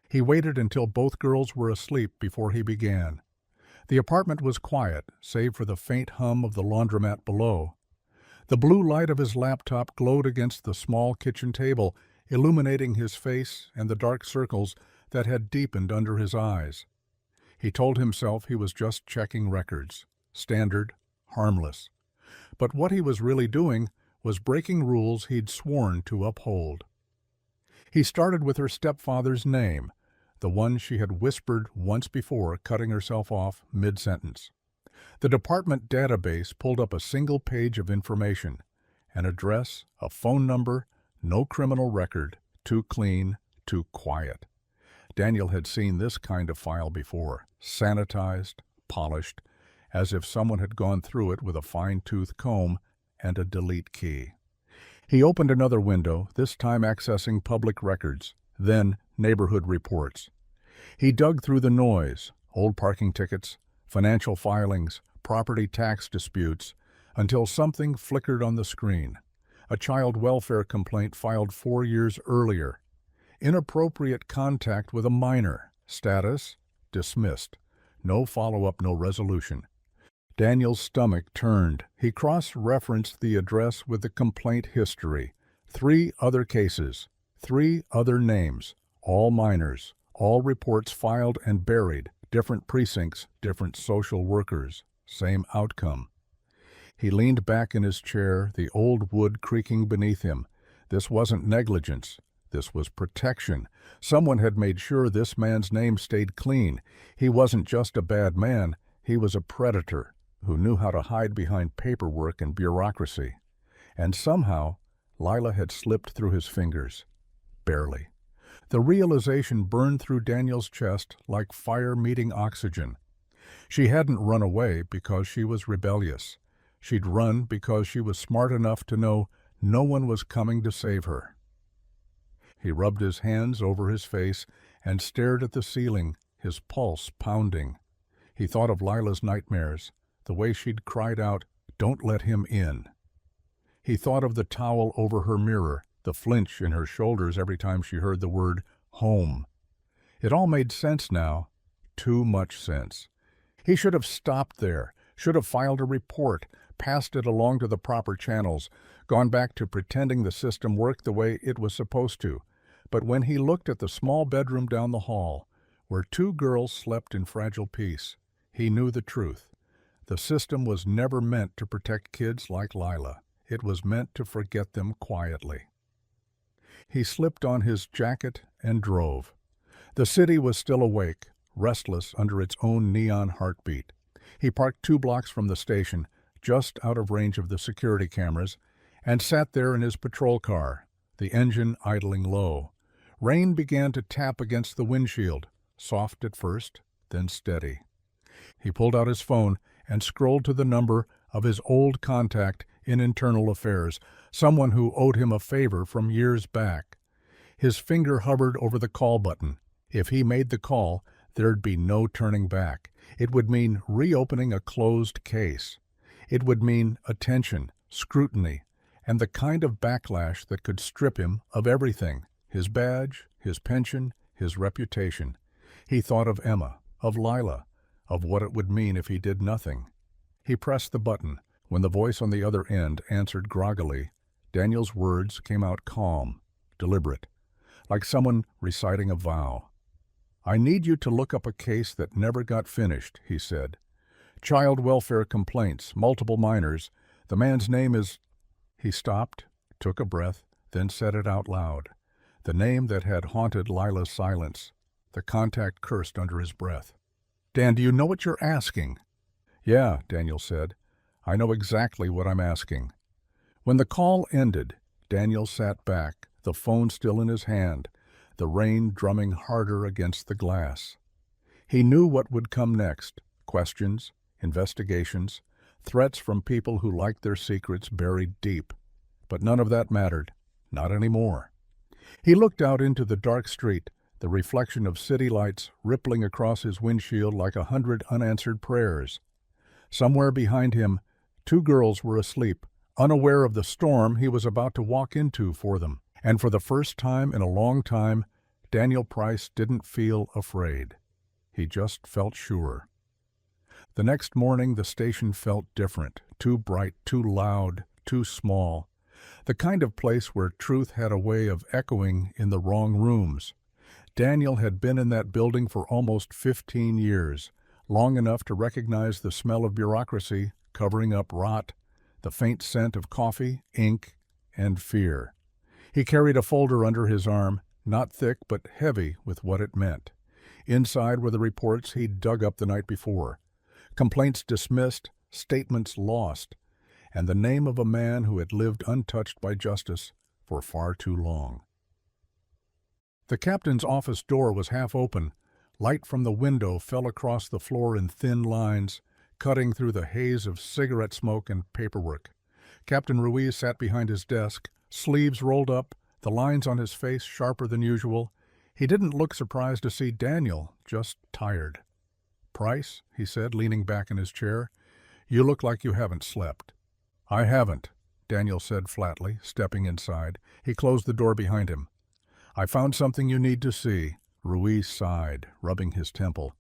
He waited until both girls were asleep before he began. The apartment was quiet, save for the faint hum of the laundromat below. The blue light of his laptop glowed against the small kitchen table, illuminating his face and the dark circles that had deepened under his eyes. He told himself he was just checking records, standard, harmless. But what he was really doing was breaking rules he'd sworn to uphold. He started with her stepfather's name, the one she had whispered once before, cutting herself off mid-sentence. The department database pulled up a single page of information. An address, a phone number, no criminal record, too clean, too quiet. Daniel had seen this kind of file before, sanitized, polished, as if someone had gone through it with a fine-tooth comb and a delete key. He opened another window, this time accessing public records, then neighborhood reports. He dug through the noise, old parking tickets, financial filings, property tax disputes, until something flickered on the screen. A child welfare complaint filed 4 years earlier. Inappropriate contact with a minor. Status: dismissed. No follow-up, no resolution. Daniel's stomach turned. He cross-referenced the address with the complaint history. 3 other cases, 3 other names, all minors, all reports filed and buried, different precincts, different social workers, same outcome. He leaned back in his chair, the old wood creaking beneath him. This wasn't negligence. This was protection. Someone had made sure this man's name stayed clean. He wasn't just a bad man. He was a predator who knew how to hide behind paperwork and bureaucracy. And somehow, Lila had slipped through his fingers. Barely. The realization burned through Daniel's chest like fire meeting oxygen. She hadn't run away because she was rebellious. She'd run because she was smart enough to know no one was coming to save her. He rubbed his hands over his face and stared at the ceiling, his pulse pounding. He thought of Lila's nightmares, the way she'd cried out, "Don't let him in." He thought of the towel over her mirror, the flinch in her shoulders every time she heard the word home. It all made sense now, too much sense. He should have stopped there, should have filed a report, passed it along to the proper channels, gone back to pretending the system worked the way it was supposed to. But when he looked at the small bedroom down the hall, where 2 girls slept in fragile peace, he knew the truth. The system was never meant to protect kids like Lila. It was meant to forget them quietly. He slipped on his jacket and drove. The city was still awake, restless under its own neon heartbeat. He parked 2 blocks from the station, just out of range of the security cameras, and sat there in his patrol car, the engine idling low. Rain began to tap against the windshield, soft at first, then steady. He pulled out his phone and scrolled to the number of his old contact in internal affairs, someone who owed him a favor from years back. His finger hovered over the call button. If he made the call, there'd be no turning back. It would mean reopening a closed case. It would mean attention, scrutiny, and the kind of backlash that could strip him of everything: his badge, his pension, his reputation. He thought of Emma, of Lila, of what it would mean if he did nothing. He pressed the button. When the voice on the other end answered groggily, Daniel's words came out calm, deliberate, like someone reciting a vow. "I need you to look up a case that never got finished," he said. "Child welfare complaints, multiple minors. The man's name is—" He stopped, took a breath, then said it out loud. The name that had haunted Lila's silence. The contact cursed under his breath. "Dan, do you know what you're asking?" "Yeah," Daniel said. "I know exactly what I'm asking." When the call ended, Daniel sat back, the phone still in his hand, the rain drumming harder against the glass. He knew what would come next: questions, investigations, threats from people who liked their secrets buried deep. But none of that mattered. Not anymore. He looked out into the dark street, the reflection of city lights rippling across his windshield like 100 unanswered prayers. Somewhere behind him, 2 girls were asleep, unaware of the storm he was about to walk into for them. And for the first time in a long time, Daniel Price didn't feel afraid. He just felt sure. The next morning the station felt different, too bright, too loud, too small. The kind of place where truth had a way of echoing in the wrong rooms. Daniel had been in that building for almost 15 years, long enough to recognize the smell of bureaucracy covering up rot, the faint scent of coffee, ink, and fear. He carried a folder under his arm, not thick but heavy with what it meant. Inside were the reports he'd dug up the night before. Complaints dismissed, statements lost. and the name of a man who had lived untouched by justice for far too long. The captain's office door was half open. Light from the window fell across the floor in thin lines, cutting through the haze of cigarette smoke and paperwork. Captain Ruiz sat behind his desk, sleeves rolled up, the lines on his face sharper than usual. He didn't look surprised to see Daniel, just tired. "Price," he said, leaning back in his chair, "you look like you haven't slept." "I haven't," Daniel said flatly, stepping inside. He closed the door behind him. "I found something you need to see." Ruiz sighed, rubbing his temple.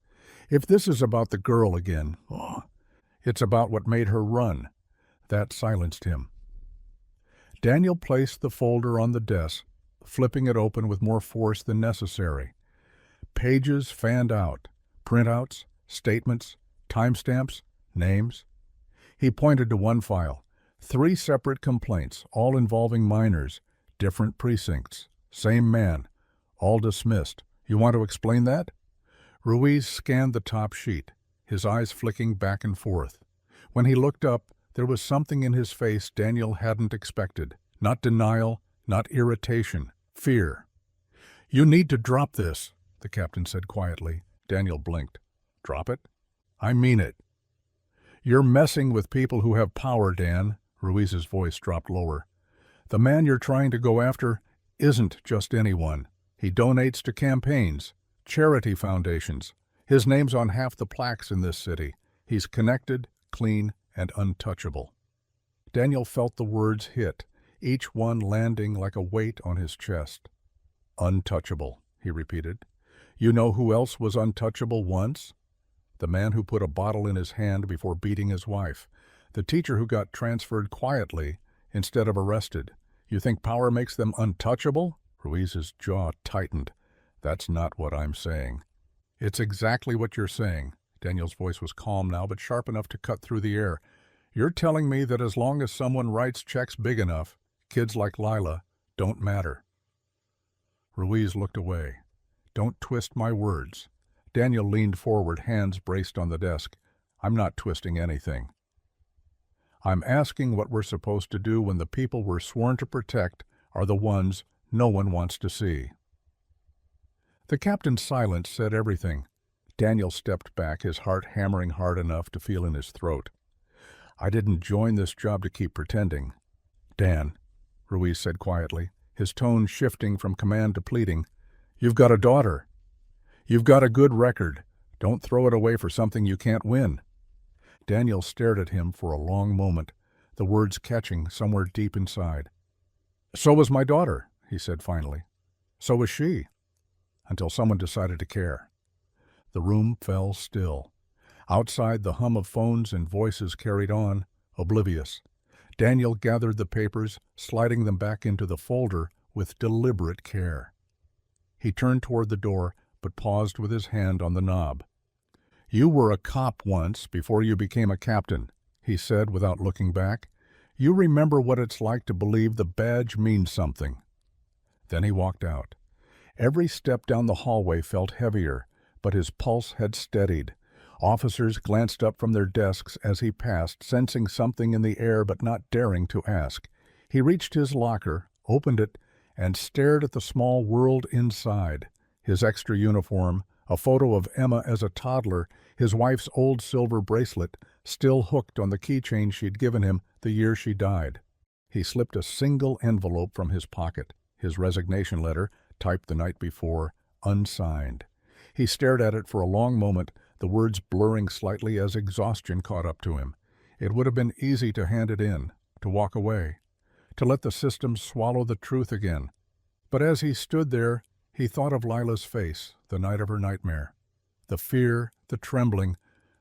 "If this is about the girl again, it's about what made her run." That silenced him. Daniel placed the folder on the desk, flipping it open with more force than necessary. Pages fanned out, printouts, statements, timestamps, names. He pointed to one file. 3 separate complaints, all involving minors, different precincts, same man, all dismissed. "You want to explain that?" Ruiz scanned the top sheet, his eyes flicking back and forth. When he looked up, there was something in his face Daniel hadn't expected. Not denial, not irritation, fear. "You need to drop this," the captain said quietly. Daniel blinked. "Drop it?" "I mean it." "You're messing with people who have power, Dan." Ruiz's voice dropped lower. "The man you're trying to go after isn't just anyone. He donates to campaigns, charity foundations. His name's on half the plaques in this city. He's connected, clean, and untouchable." Daniel felt the words hit, each one landing like a weight on his chest. "Untouchable," he repeated. "You know who else was untouchable once? The man who put a bottle in his hand before beating his wife. The teacher who got transferred quietly instead of arrested. You think power makes them untouchable?" Ruiz's jaw tightened. "That's not what I'm saying." "It's exactly what you're saying." Daniel's voice was calm now, but sharp enough to cut through the air. "You're telling me that as long as someone writes checks big enough, kids like Lila don't matter." Ruiz looked away. "Don't twist my words." Daniel leaned forward, hands braced on the desk. "I'm not twisting anything. I'm asking what we're supposed to do when the people we're sworn to protect are the ones no one wants to see." The captain's silence said everything. Daniel stepped back, his heart hammering hard enough to feel in his throat. "I didn't join this job to keep pretending." "Dan," Ruiz said quietly, his tone shifting from command to pleading, "you've got a daughter. You've got a good record. Don't throw it away for something you can't win." Daniel stared at him for a long moment, the words catching somewhere deep inside. "So was my daughter," he said finally. "So was she." Until someone decided to care. The room fell still. Outside, the hum of phones and voices carried on, oblivious. Daniel gathered the papers, sliding them back into the folder with deliberate care. He turned toward the door, but paused with his hand on the knob. "You were a cop once before you became a captain," he said without looking back. "You remember what it's like to believe the badge means something." Then he walked out. Every step down the hallway felt heavier, but his pulse had steadied. Officers glanced up from their desks as he passed, sensing something in the air but not daring to ask. He reached his locker, opened it, and stared at the small world inside. His extra uniform, a photo of Emma as a toddler, his wife's old silver bracelet, still hooked on the keychain she'd given him the year she died. He slipped a single envelope from his pocket, his resignation letter, typed the night before, unsigned. He stared at it for a long moment, the words blurring slightly as exhaustion caught up to him. It would have been easy to hand it in, to walk away, to let the system swallow the truth again. But as he stood there, he thought of Lila's face the night of her nightmare. The fear, the trembling,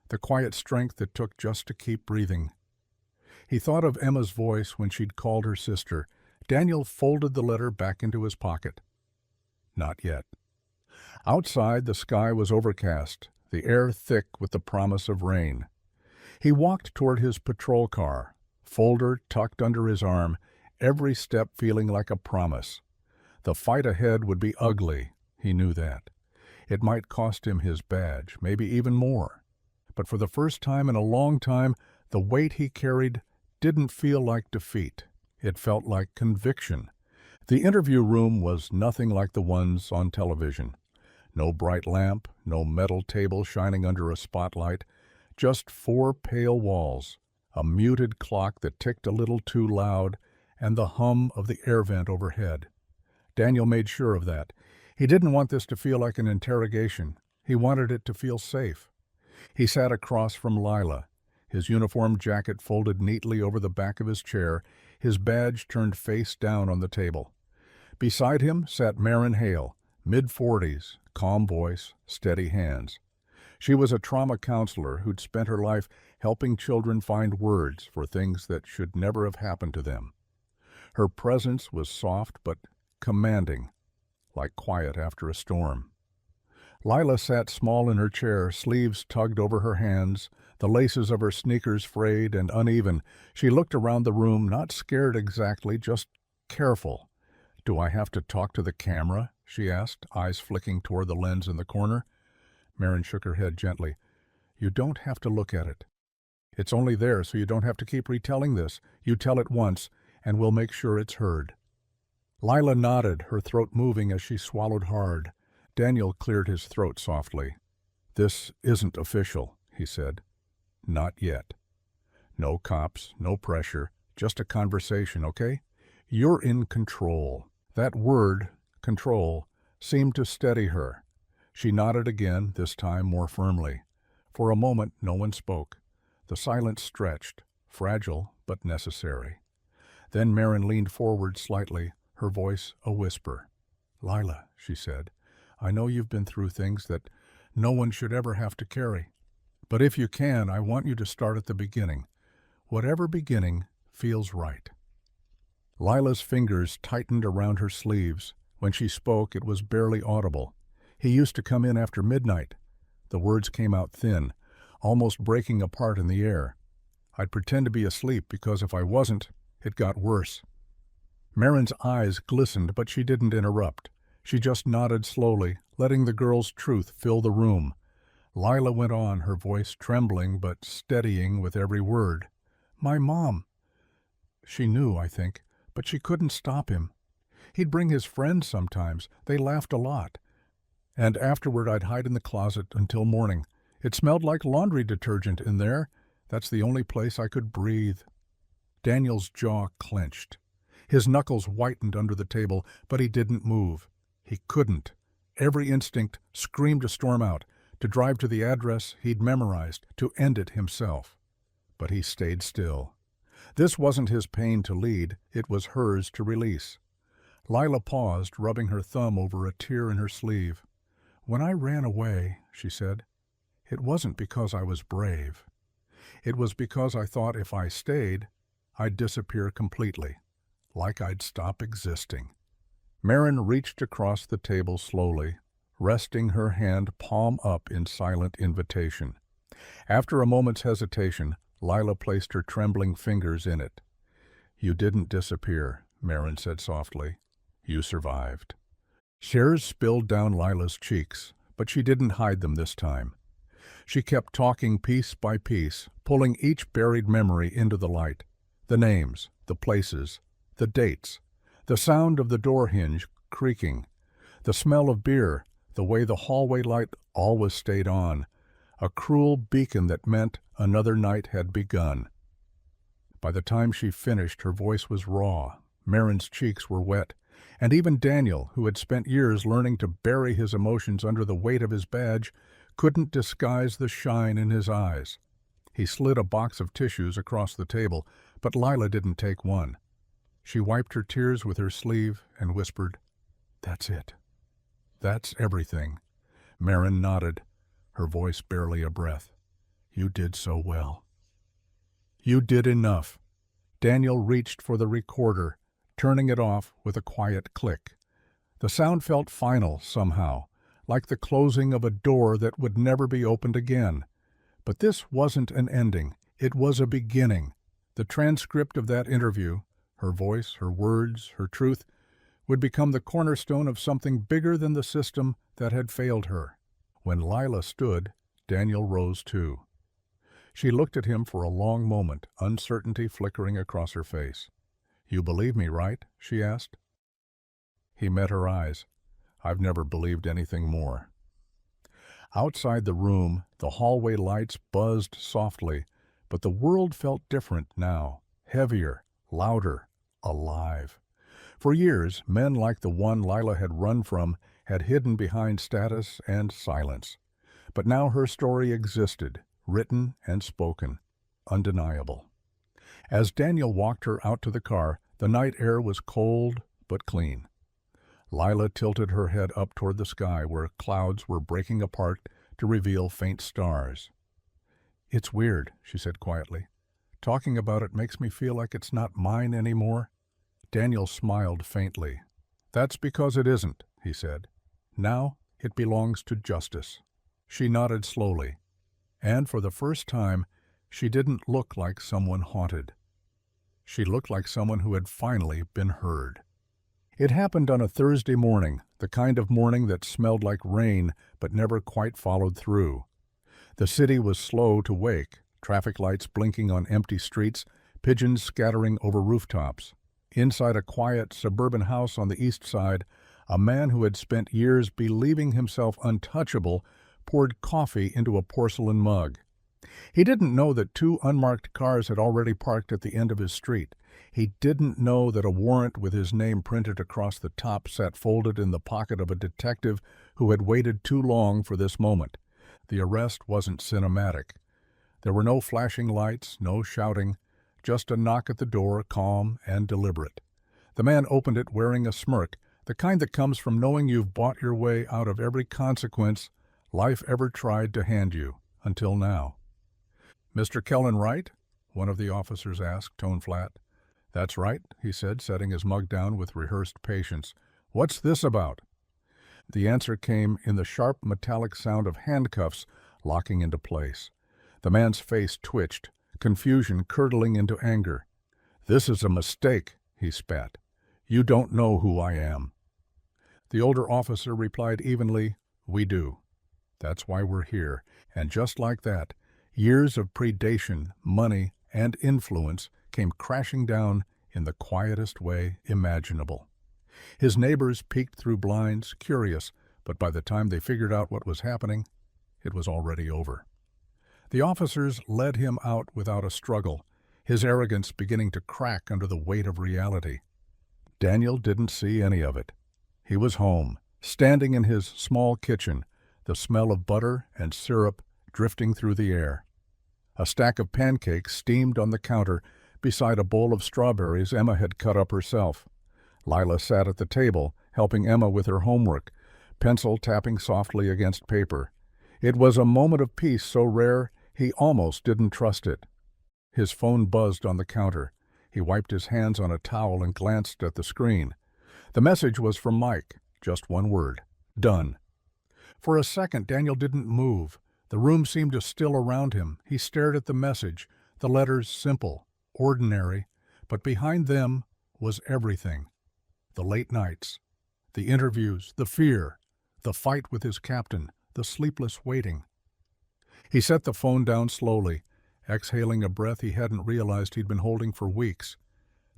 the quiet strength it took just to keep breathing. He thought of Emma's voice when she'd called her sister. Daniel folded the letter back into his pocket. Not yet. Outside, the sky was overcast, the air thick with the promise of rain. He walked toward his patrol car, folder tucked under his arm, every step feeling like a promise. The fight ahead would be ugly, he knew that. It might cost him his badge, maybe even more. But for the first time in a long time, the weight he carried didn't feel like defeat. It felt like conviction. The interview room was nothing like the ones on television. No bright lamp, no metal table shining under a spotlight, just four pale walls, a muted clock that ticked a little too loud, and the hum of the air vent overhead. Daniel made sure of that. He didn't want this to feel like an interrogation. He wanted it to feel safe. He sat across from Lila, his uniform jacket folded neatly over the back of his chair, his badge turned face down on the table. Beside him sat Maren Hale, mid-40s, calm voice, steady hands. She was a trauma counselor who'd spent her life helping children find words for things that should never have happened to them. Her presence was soft but commanding, like quiet after a storm. Lila sat small in her chair, sleeves tugged over her hands, the laces of her sneakers frayed and uneven. She looked around the room, not scared exactly, just careful. "Do I have to talk to the camera?" she asked, eyes flicking toward the lens in the corner. Maren shook her head gently. "You don't have to look at it. It's only there so you don't have to keep retelling this. You tell it once, and we'll make sure it's heard." Lila nodded, her throat moving as she swallowed hard. Daniel cleared his throat softly. "This isn't official," he said. "Not yet. No cops, no pressure, just a conversation, okay? You're in control." That word, control, seemed to steady her. She nodded again, this time more firmly. For a moment no one spoke. The silence stretched, fragile but necessary. Then Maren leaned forward slightly, her voice a whisper. "Lila," she said, "I know you've been through things that no one should ever have to carry. But if you can, I want you to start at the beginning. Whatever beginning feels right." Lila's fingers tightened around her sleeves. When she spoke, it was barely audible. "He used to come in after midnight." The words came out thin, almost breaking apart in the air. "I'd pretend to be asleep because if I wasn't, it got worse." Maren's eyes glistened, but she didn't interrupt. She just nodded slowly, letting the girl's truth fill the room. Lila went on, her voice trembling but steadying with every word. "My mom." She knew, I think, but she couldn't stop him. He'd bring his friends sometimes. They laughed a lot. And afterward I'd hide in the closet until morning. It smelled like laundry detergent in there. That's the only place I could breathe. Daniel's jaw clenched. His knuckles whitened under the table, but he didn't move. He couldn't. Every instinct screamed to storm out, to drive to the address he'd memorized, to end it himself. But he stayed still. This wasn't his pain to lead, it was hers to release. Lila paused, rubbing her thumb over a tear in her sleeve. "When I ran away," she said, "it wasn't because I was brave. It was because I thought if I stayed, I'd disappear completely, like I'd stop existing." Maren reached across the table slowly, resting her hand palm up in silent invitation. After a moment's hesitation, Lila placed her trembling fingers in it. "You didn't disappear," Maren said softly. "You survived." Tears spilled down Lila's cheeks, but she didn't hide them this time. She kept talking piece by piece, pulling each buried memory into the light. The names, the places, the dates, the sound of the door hinge creaking, the smell of beer, the way the hallway light always stayed on, a cruel beacon that meant another night had begun. By the time she finished, her voice was raw, Maren's cheeks were wet, and even Daniel, who had spent years learning to bury his emotions under the weight of his badge, couldn't disguise the shine in his eyes. He slid a box of tissues across the table, but Lila didn't take one. She wiped her tears with her sleeve and whispered, "That's it. That's everything." Maren nodded, her voice barely a breath. "You did so well." "You did enough." Daniel reached for the recorder, turning it off with a quiet click. The sound felt final somehow, like the closing of a door that would never be opened again. But this wasn't an ending. It was a beginning. The transcript of that interview, her voice, her words, her truth, would become the cornerstone of something bigger than the system that had failed her. When Lila stood, Daniel rose too. She looked at him for a long moment, uncertainty flickering across her face. "You believe me, right?" she asked. He met her eyes. "I've never believed anything more." Outside the room, the hallway lights buzzed softly, but the world felt different now, heavier, louder, alive. For years, men like the one Lila had run from had hidden behind status and silence. But now her story existed, written and spoken, undeniable. As Daniel walked her out to the car, the night air was cold but clean. Lila tilted her head up toward the sky where clouds were breaking apart to reveal faint stars. "It's weird," she said quietly. "Talking about it makes me feel like it's not mine anymore." Daniel smiled faintly. "That's because it isn't," he said. "Now it belongs to justice." She nodded slowly, and for the first time she didn't look like someone haunted. She looked like someone who had finally been heard. It happened on a Thursday morning, the kind of morning that smelled like rain but never quite followed through. The city was slow to wake, traffic lights blinking on empty streets, pigeons scattering over rooftops. Inside a quiet suburban house on the east side, a man who had spent years believing himself untouchable poured coffee into a porcelain mug. He didn't know that two unmarked cars had already parked at the end of his street. He didn't know that a warrant with his name printed across the top sat folded in the pocket of a detective who had waited too long for this moment. The arrest wasn't cinematic. There were no flashing lights, no shouting, just a knock at the door, calm and deliberate. The man opened it wearing a smirk, the kind that comes from knowing you've bought your way out of every consequence life ever tried to hand you, until now. "Mr. Kellen Wright?" one of the officers asked, tone flat. "That's right," he said, setting his mug down with rehearsed patience. "What's this about?" The answer came in the sharp metallic sound of handcuffs locking into place. The man's face twitched, confusion curdling into anger. "This is a mistake," he spat. "You don't know who I am." The older officer replied evenly, "We do. That's why we're here." And just like that, years of predation, money, and influence came crashing down in the quietest way imaginable. His neighbors peeked through blinds, curious, but by the time they figured out what was happening, it was already over. The officers led him out without a struggle, his arrogance beginning to crack under the weight of reality. Daniel didn't see any of it. He was home, standing in his small kitchen, the smell of butter and syrup drifting through the air. A stack of pancakes steamed on the counter beside a bowl of strawberries Emma had cut up herself. Lila sat at the table, helping Emma with her homework, pencil tapping softly against paper. It was a moment of peace so rare he almost didn't trust it. His phone buzzed on the counter. He wiped his hands on a towel and glanced at the screen. The message was from Mike, just one word: done. For a second, Daniel didn't move. The room seemed to still around him. He stared at the message, the letters simple, ordinary, but behind them was everything. The late nights, the interviews, the fear, the fight with his captain, the sleepless waiting. He set the phone down slowly, exhaling a breath he hadn't realized he'd been holding for weeks.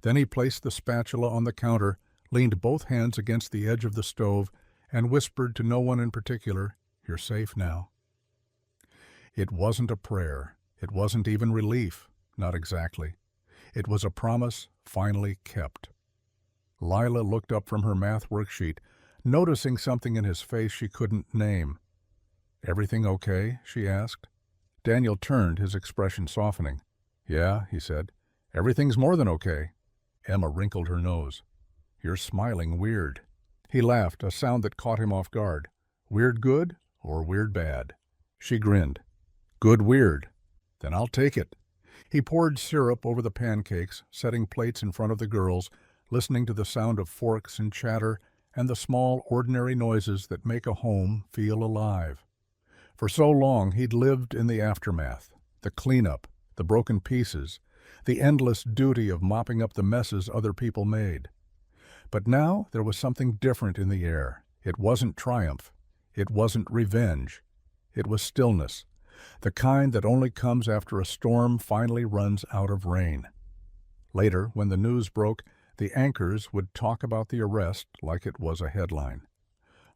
Then he placed the spatula on the counter, leaned both hands against the edge of the stove, and whispered to no one in particular, "You're safe now." It wasn't a prayer. It wasn't even relief. Not exactly. It was a promise finally kept. Lila looked up from her math worksheet, noticing something in his face she couldn't name. "Everything okay?" she asked. Daniel turned, his expression softening. "Yeah," he said. "Everything's more than okay." Emma wrinkled her nose. "You're smiling weird." He laughed, a sound that caught him off guard. "Weird good or weird bad?" She grinned. "Good weird. Then I'll take it." He poured syrup over the pancakes, setting plates in front of the girls, listening to the sound of forks and chatter and the small, ordinary noises that make a home feel alive. For so long he'd lived in the aftermath, the cleanup, the broken pieces, the endless duty of mopping up the messes other people made. But now there was something different in the air. It wasn't triumph. It wasn't revenge. It was stillness. The kind that only comes after a storm finally runs out of rain. Later, when the news broke, the anchors would talk about the arrest like it was a headline.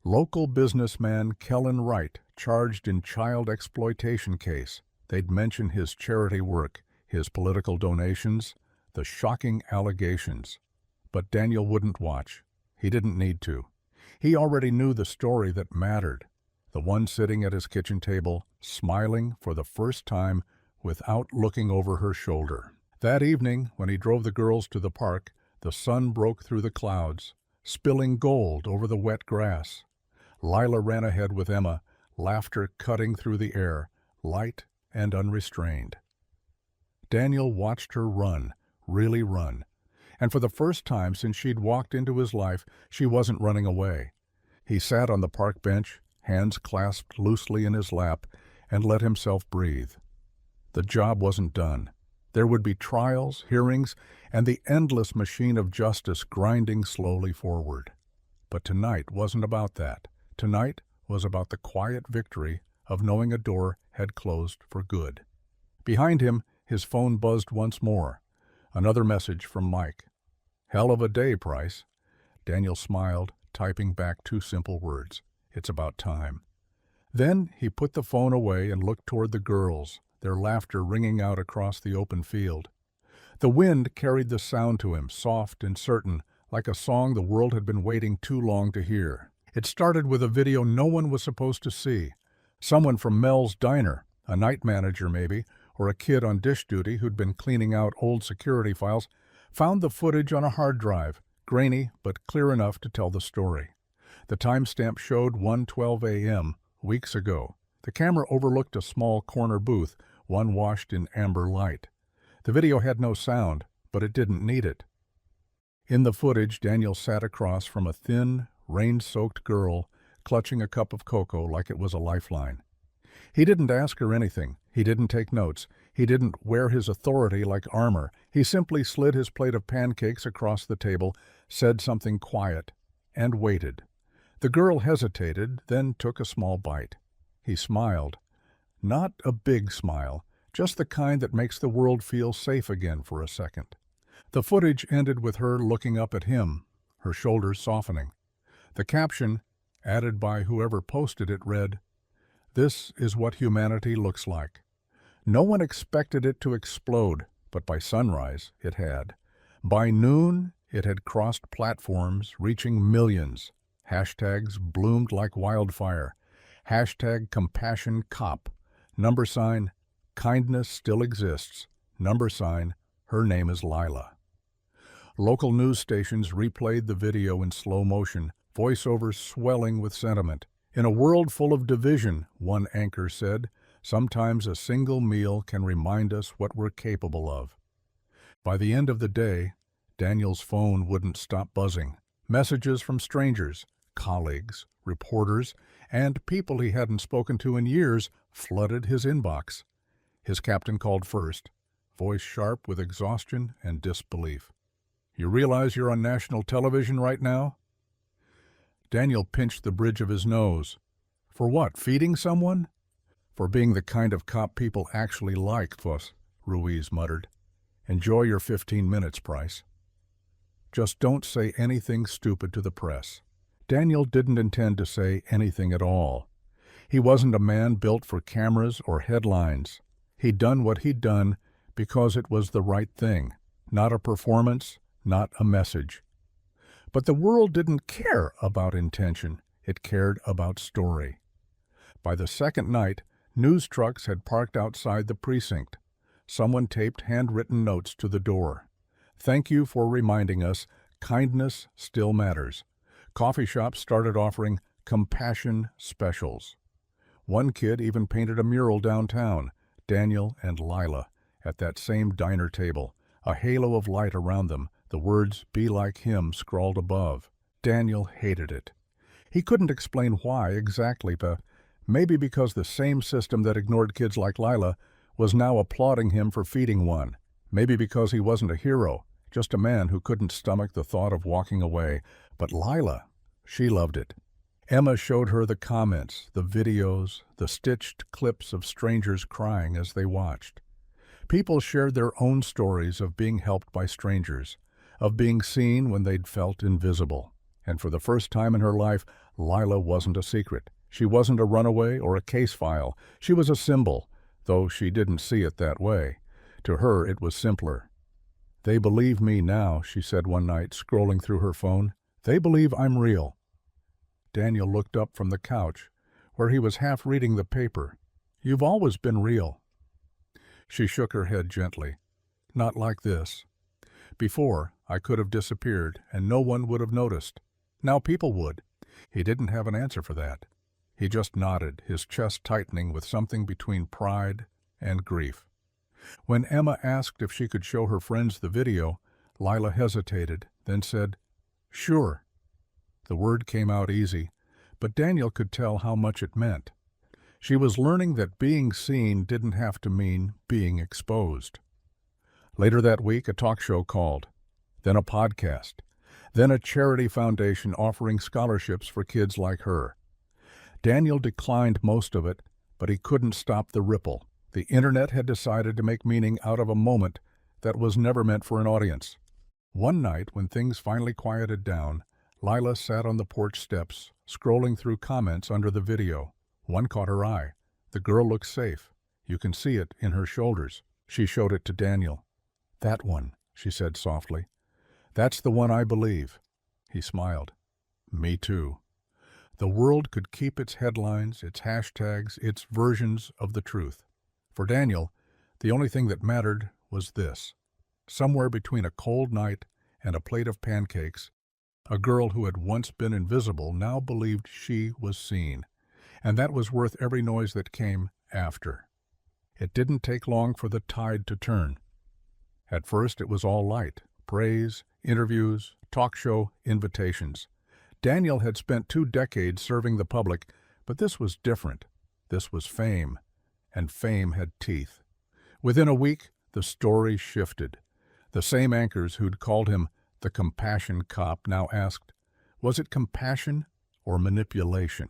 Local businessman Kellen Wright charged in child exploitation case. They'd mention his charity work, his political donations, the shocking allegations. But Daniel wouldn't watch. He didn't need to. He already knew the story that mattered. The one sitting at his kitchen table, smiling for the first time without looking over her shoulder. That evening, when he drove the girls to the park, the sun broke through the clouds, spilling gold over the wet grass. Lila ran ahead with Emma, laughter cutting through the air, light and unrestrained. Daniel watched her run, really run, and for the first time since she'd walked into his life, she wasn't running away. He sat on the park bench, hands clasped loosely in his lap, and let himself breathe. The job wasn't done. There would be trials, hearings, and the endless machine of justice grinding slowly forward. But tonight wasn't about that. Tonight was about the quiet victory of knowing a door had closed for good. Behind him, his phone buzzed once more. Another message from Mike. "Hell of a day, Price." Daniel smiled, typing back 2 simple words. "It's about time." Then he put the phone away and looked toward the girls, their laughter ringing out across the open field. The wind carried the sound to him, soft and certain, like a song the world had been waiting too long to hear. It started with a video no one was supposed to see. Someone from Mel's Diner, a night manager maybe, or a kid on dish duty who'd been cleaning out old security files, found the footage on a hard drive, grainy but clear enough to tell the story. The timestamp showed 1:12 a.m., weeks ago. The camera overlooked a small corner booth, one washed in amber light. The video had no sound, but it didn't need it. In the footage, Daniel sat across from a thin, rain-soaked girl, clutching a cup of cocoa like it was a lifeline. He didn't ask her anything. He didn't take notes. He didn't wear his authority like armor. He simply slid his plate of pancakes across the table, said something quiet, and waited. The girl hesitated, then took a small bite. He smiled. Not a big smile, just the kind that makes the world feel safe again for a second. The footage ended with her looking up at him, her shoulders softening. The caption, added by whoever posted it, read, "This is what humanity looks like." No one expected it to explode, but by sunrise it had. By noon it had crossed platforms, reaching millions. Hashtags bloomed like wildfire. Hashtag Compassion Cop. Number sign, kindness still exists. Number sign, her name is Lila. Local news stations replayed the video in slow motion, voiceovers swelling with sentiment. "In a world full of division," one anchor said, "sometimes a single meal can remind us what we're capable of." By the end of the day, Daniel's phone wouldn't stop buzzing. Messages from strangers, colleagues, reporters, and people he hadn't spoken to in years flooded his inbox. His captain called first, voice sharp with exhaustion and disbelief. "You realize you're on national television right now?" Daniel pinched the bridge of his nose. "For what, feeding someone?" "For being the kind of cop people actually like, Fuss," Ruiz muttered. "Enjoy your 15 minutes, Price. Just don't say anything stupid to the press." Daniel didn't intend to say anything at all. He wasn't a man built for cameras or headlines. He'd done what he'd done because it was the right thing, not a performance, not a message. But the world didn't care about intention. It cared about story. By the second night, news trucks had parked outside the precinct. Someone taped handwritten notes to the door. "Thank you for reminding us kindness still matters." Coffee shops started offering compassion specials. One kid even painted a mural downtown, Daniel and Lila, at that same diner table, a halo of light around them, the words "Be like him" scrawled above. Daniel hated it. He couldn't explain why exactly, but maybe because the same system that ignored kids like Lila was now applauding him for feeding one. Maybe because he wasn't a hero, just a man who couldn't stomach the thought of walking away. But Lila, she loved it. Emma showed her the comments, the videos, the stitched clips of strangers crying as they watched. People shared their own stories of being helped by strangers, of being seen when they'd felt invisible. And for the first time in her life, Lila wasn't a secret. She wasn't a runaway or a case file. She was a symbol, though she didn't see it that way. To her, it was simpler. "They believe me now," she said one night, scrolling through her phone. "They believe I'm real." Daniel looked up from the couch, where he was half reading the paper. "You've always been real." She shook her head gently. "Not like this. Before, I could have disappeared, and no one would have noticed. Now people would." He didn't have an answer for that. He just nodded, his chest tightening with something between pride and grief. When Emma asked if she could show her friends the video, Lila hesitated, then said, "Sure." The word came out easy, but Daniel could tell how much it meant. She was learning that being seen didn't have to mean being exposed. Later that week, a talk show called, then a podcast, then a charity foundation offering scholarships for kids like her. Daniel declined most of it, but he couldn't stop the ripple. The internet had decided to make meaning out of a moment that was never meant for an audience. One night, when things finally quieted down, Lila sat on the porch steps, scrolling through comments under the video. One caught her eye. The girl looked safe. You can see it in her shoulders. She showed it to Daniel. "That one," she said softly. "That's the one I believe." He smiled. "Me too." The world could keep its headlines, its hashtags, its versions of the truth. For Daniel, the only thing that mattered was this. Somewhere between a cold night and a plate of pancakes, a girl who had once been invisible now believed she was seen, and that was worth every noise that came after. It didn't take long for the tide to turn. At first it was all light, praise, interviews, talk show, invitations. Daniel had spent 2 decades serving the public, but this was different. This was fame, and fame had teeth. Within a week, the story shifted. The same anchors who'd called him the compassion cop now asked, was it compassion or manipulation?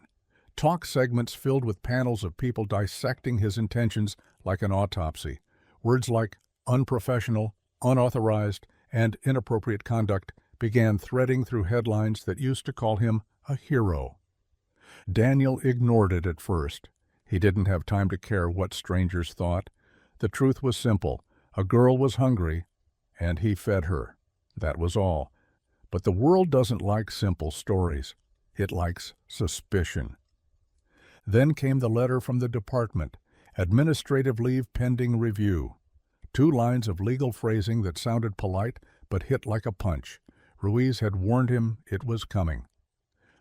Talk segments filled with panels of people dissecting his intentions like an autopsy. Words like unprofessional, unauthorized, and inappropriate conduct began threading through headlines that used to call him a hero. Daniel ignored it at first. He didn't have time to care what strangers thought. The truth was simple. A girl was hungry, and he fed her. That was all. But the world doesn't like simple stories. It likes suspicion. Then came the letter from the department, administrative leave pending review. 2 lines of legal phrasing that sounded polite but hit like a punch. Ruiz had warned him it was coming.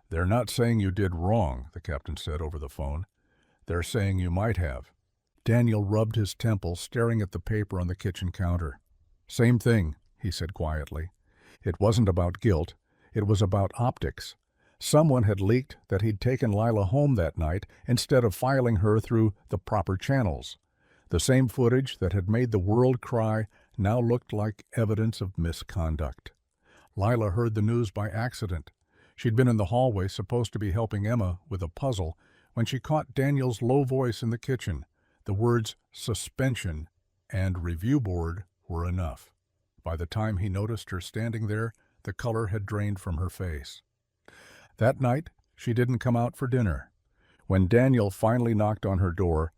"They're not saying you did wrong," the captain said over the phone. "They're saying you might have." Daniel rubbed his temple, staring at the paper on the kitchen counter. "Same thing," he said quietly. It wasn't about guilt. It was about optics. Someone had leaked that he'd taken Lila home that night instead of filing her through the proper channels. The same footage that had made the world cry now looked like evidence of misconduct. Lila heard the news by accident. She'd been in the hallway, supposed to be helping Emma with a puzzle, when she caught Daniel's low voice in the kitchen. The words suspension and review board were enough. By the time he noticed her standing there, the color had drained from her face. That night, she didn't come out for dinner. When Daniel finally knocked on her door,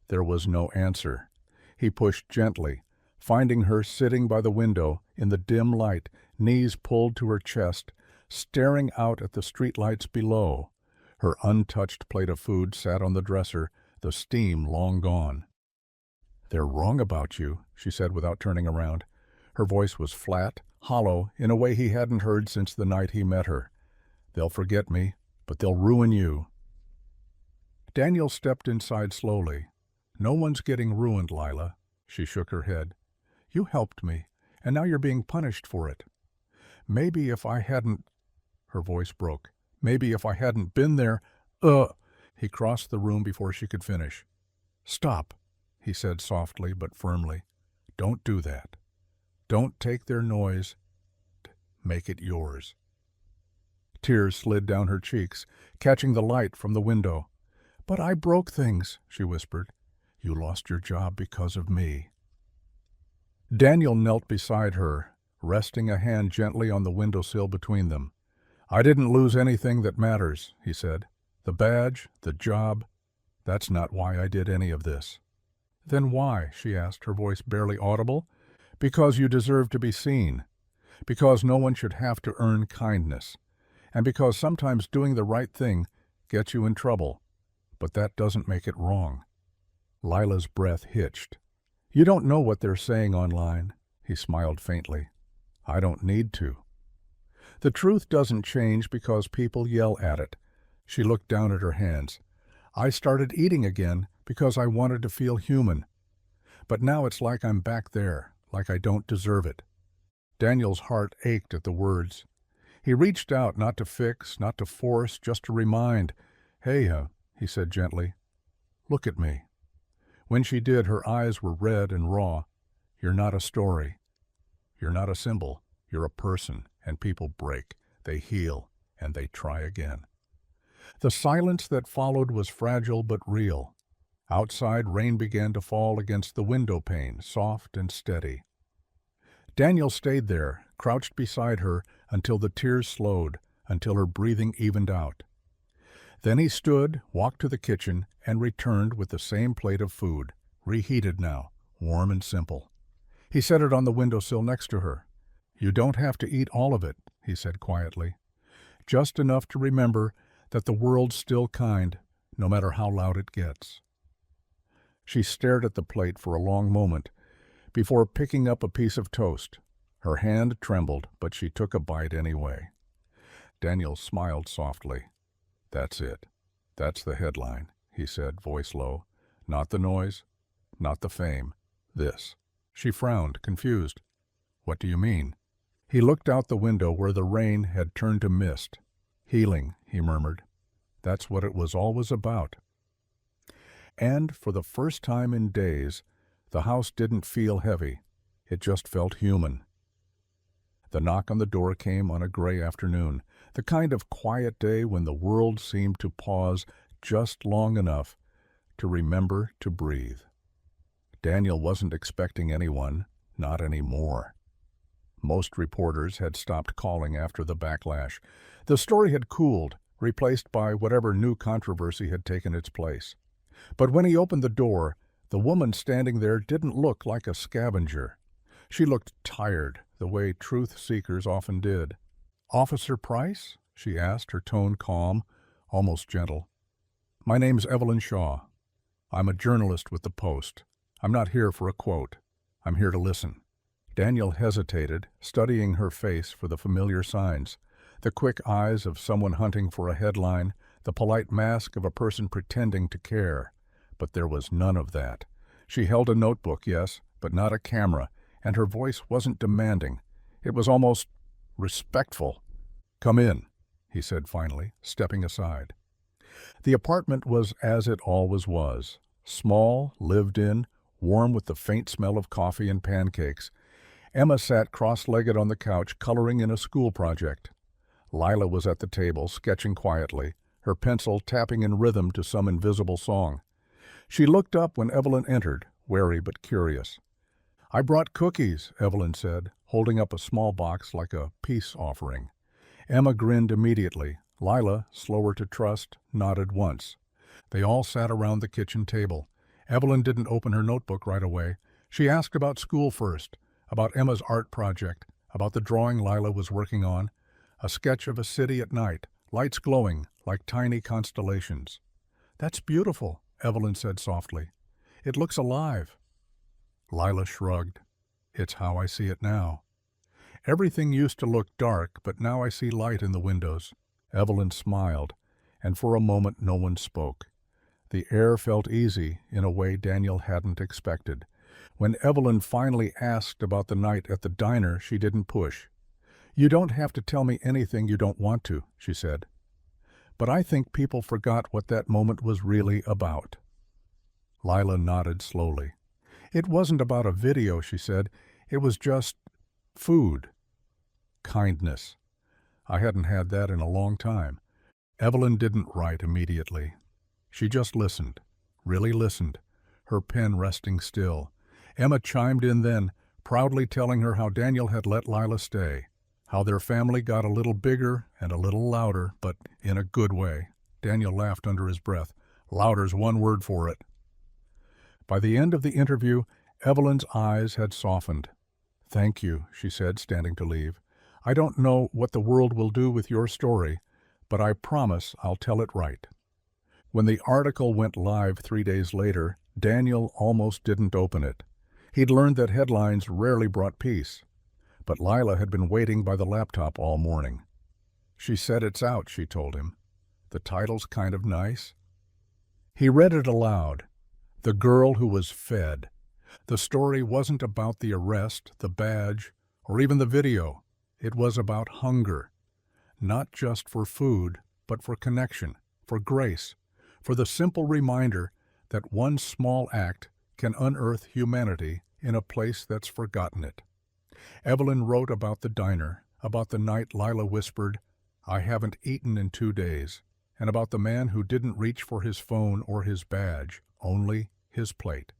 there was no answer. He pushed gently, finding her sitting by the window in the dim light, knees pulled to her chest, staring out at the streetlights below. Her untouched plate of food sat on the dresser, the steam long gone. "They're wrong about you," she said without turning around. Her voice was flat, hollow, in a way he hadn't heard since the night he met her. "They'll forget me, but they'll ruin you." Daniel stepped inside slowly. "No one's getting ruined, Lila." She shook her head. "You helped me, and now you're being punished for it. Maybe if I hadn't—" Her voice broke. "Maybe if I hadn't been there, He crossed the room before she could finish. "Stop," he said softly but firmly. "Don't do that. Don't take their noise. Make it yours." Tears slid down her cheeks, catching the light from the window. "But I broke things," she whispered. "You lost your job because of me." Daniel knelt beside her, resting a hand gently on the windowsill between them. "I didn't lose anything that matters," he said. "The badge, the job, that's not why I did any of this." "Then why?" she asked, her voice barely audible. "Because you deserve to be seen. Because no one should have to earn kindness. And because sometimes doing the right thing gets you in trouble. But that doesn't make it wrong." Lila's breath hitched. "You don't know what they're saying online," he smiled faintly. "I don't need to. The truth doesn't change because people yell at it." She looked down at her hands. "I started eating again because I wanted to feel human. But now it's like I'm back there, like I don't deserve it." Daniel's heart ached at the words. He reached out, not to fix, not to force, just to remind. "Hey," he said gently, "look at me." When she did, her eyes were red and raw. "You're not a story. You're not a symbol. You're a person, and people break. They heal, and they try again." The silence that followed was fragile but real. Outside, rain began to fall against the window pane, soft and steady. Daniel stayed there, crouched beside her, until the tears slowed, until her breathing evened out. Then he stood, walked to the kitchen, and returned with the same plate of food, reheated now, warm and simple. He set it on the windowsill next to her. "You don't have to eat all of it," he said quietly. "Just enough to remember that the world's still kind, no matter how loud it gets." She stared at the plate for a long moment before picking up a piece of toast. Her hand trembled, but she took a bite anyway. Daniel smiled softly. "That's it. That's the headline," he said, voice low. "Not the noise, not the fame. This." She frowned, confused. "What do you mean?" He looked out the window where the rain had turned to mist. "Healing," he murmured. "That's what it was always about." And for the first time in days, the house didn't feel heavy. It just felt human. The knock on the door came on a gray afternoon, the kind of quiet day when the world seemed to pause just long enough to remember to breathe. Daniel wasn't expecting anyone, not anymore. Most reporters had stopped calling after the backlash. The story had cooled, replaced by whatever new controversy had taken its place. But when he opened the door, the woman standing there didn't look like a scavenger. She looked tired, the way truth-seekers often did. "Officer Price?" she asked, her tone calm, almost gentle. "My name's Evelyn Shaw. I'm a journalist with the Post. I'm not here for a quote. I'm here to listen." Daniel hesitated, studying her face for the familiar signs. The quick eyes of someone hunting for a headline, the polite mask of a person pretending to care. But there was none of that. She held a notebook, yes, but not a camera, and her voice wasn't demanding. It was almost respectful. "Come in," he said finally, stepping aside. The apartment was as it always was. Small, lived in, warm with the faint smell of coffee and pancakes. Emma sat cross-legged on the couch, coloring in a school project. Lila was at the table, sketching quietly, her pencil tapping in rhythm to some invisible song. She looked up when Evelyn entered, wary but curious. "I brought cookies," Evelyn said, holding up a small box like a peace offering. Emma grinned immediately. Lila, slower to trust, nodded once. They all sat around the kitchen table. Evelyn didn't open her notebook right away. She asked about school first, about Emma's art project, about the drawing Lila was working on, a sketch of a city at night, lights glowing like tiny constellations. "That's beautiful," Evelyn said softly. "It looks alive." Lila shrugged. "It's how I see it now. Everything used to look dark, but now I see light in the windows." Evelyn smiled, and for a moment no one spoke. The air felt easy in a way Daniel hadn't expected. When Evelyn finally asked about the night at the diner, she didn't push. "You don't have to tell me anything you don't want to," she said. "But I think people forgot what that moment was really about." Lila nodded slowly. "It wasn't about a video," she said. "It was just food. Kindness. I hadn't had that in a long time. Evelyn didn't write immediately. She just listened, really listened, her pen resting still. Emma chimed in then, proudly telling her how Daniel had let Lila stay, how their family got a little bigger and a little louder, but in a good way. Daniel laughed under his breath. Louder's one word for it. By the end of the interview, Evelyn's eyes had softened. "Thank you," she said, standing to leave. "I don't know what the world will do with your story, but I promise I'll tell it right." When the article went live 3 days later, Daniel almost didn't open it. He'd learned that headlines rarely brought peace. But Lila had been waiting by the laptop all morning. "She said it's out," she told him. "The title's kind of nice." He read it aloud. The Girl Who Was Fed. The story wasn't about the arrest, the badge, or even the video. It was about hunger. Not just for food, but for connection, for grace, for the simple reminder that one small act can unearth humanity in a place that's forgotten it. Evelyn wrote about the diner, about the night Lila whispered, "I haven't eaten in 2 days," and about the man who didn't reach for his phone or his badge, only his plate.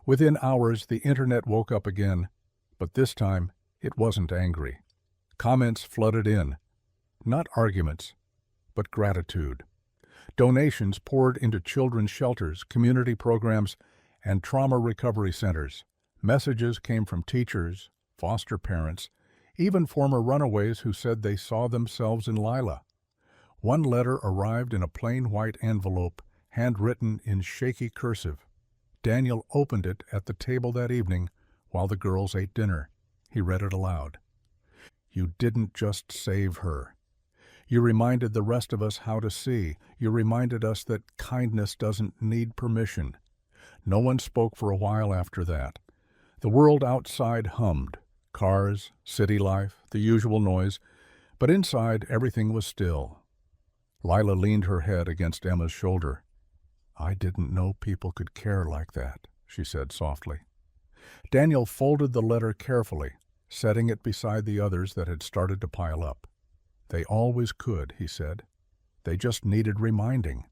Within hours, the internet woke up again, but this time it wasn't angry. Comments flooded in. Not arguments, but gratitude. Donations poured into children's shelters, community programs, and trauma recovery centers. Messages came from teachers, foster parents, even former runaways who said they saw themselves in Lila. One letter arrived in a plain white envelope, handwritten in shaky cursive. Daniel opened it at the table that evening while the girls ate dinner. He read it aloud. "You didn't just save her. You reminded the rest of us how to see. You reminded us that kindness doesn't need permission." No one spoke for a while after that. The world outside hummed. Cars, city life, the usual noise, but inside everything was still. Lila leaned her head against Emma's shoulder. "I didn't know people could care like that," she said softly. Daniel folded the letter carefully, setting it beside the others that had started to pile up. "They always could," he said. "They just needed reminding."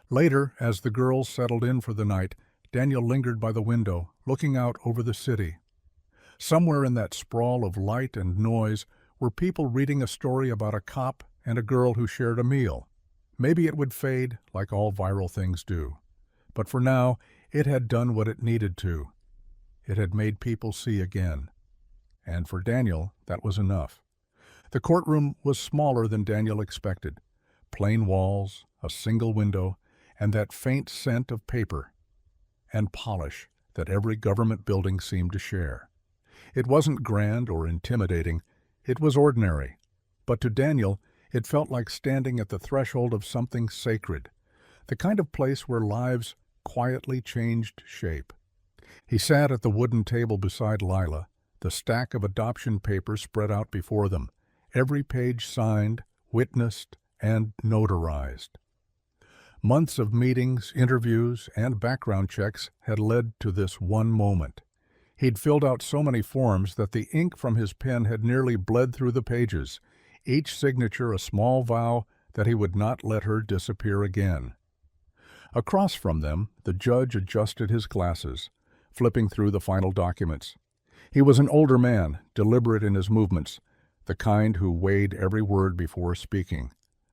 Later, as the girls settled in for the night, Daniel lingered by the window, looking out over the city. Somewhere in that sprawl of light and noise were people reading a story about a cop and a girl who shared a meal. Maybe it would fade, like all viral things do. But for now, it had done what it needed to. It had made people see again. And for Daniel, that was enough. The courtroom was smaller than Daniel expected. Plain walls, a single window, and that faint scent of paper and polish that every government building seemed to share. It wasn't grand or intimidating. It was ordinary. But to Daniel, it felt like standing at the threshold of something sacred, the kind of place where lives quietly changed shape. He sat at the wooden table beside Lila, the stack of adoption papers spread out before them, every page signed, witnessed, and notarized. Months of meetings, interviews, and background checks had led to this one moment. He'd filled out so many forms that the ink from his pen had nearly bled through the pages, each signature a small vow that he would not let her disappear again. Across from them, the judge adjusted his glasses, flipping through the final documents. He was an older man, deliberate in his movements, the kind who weighed every word before speaking.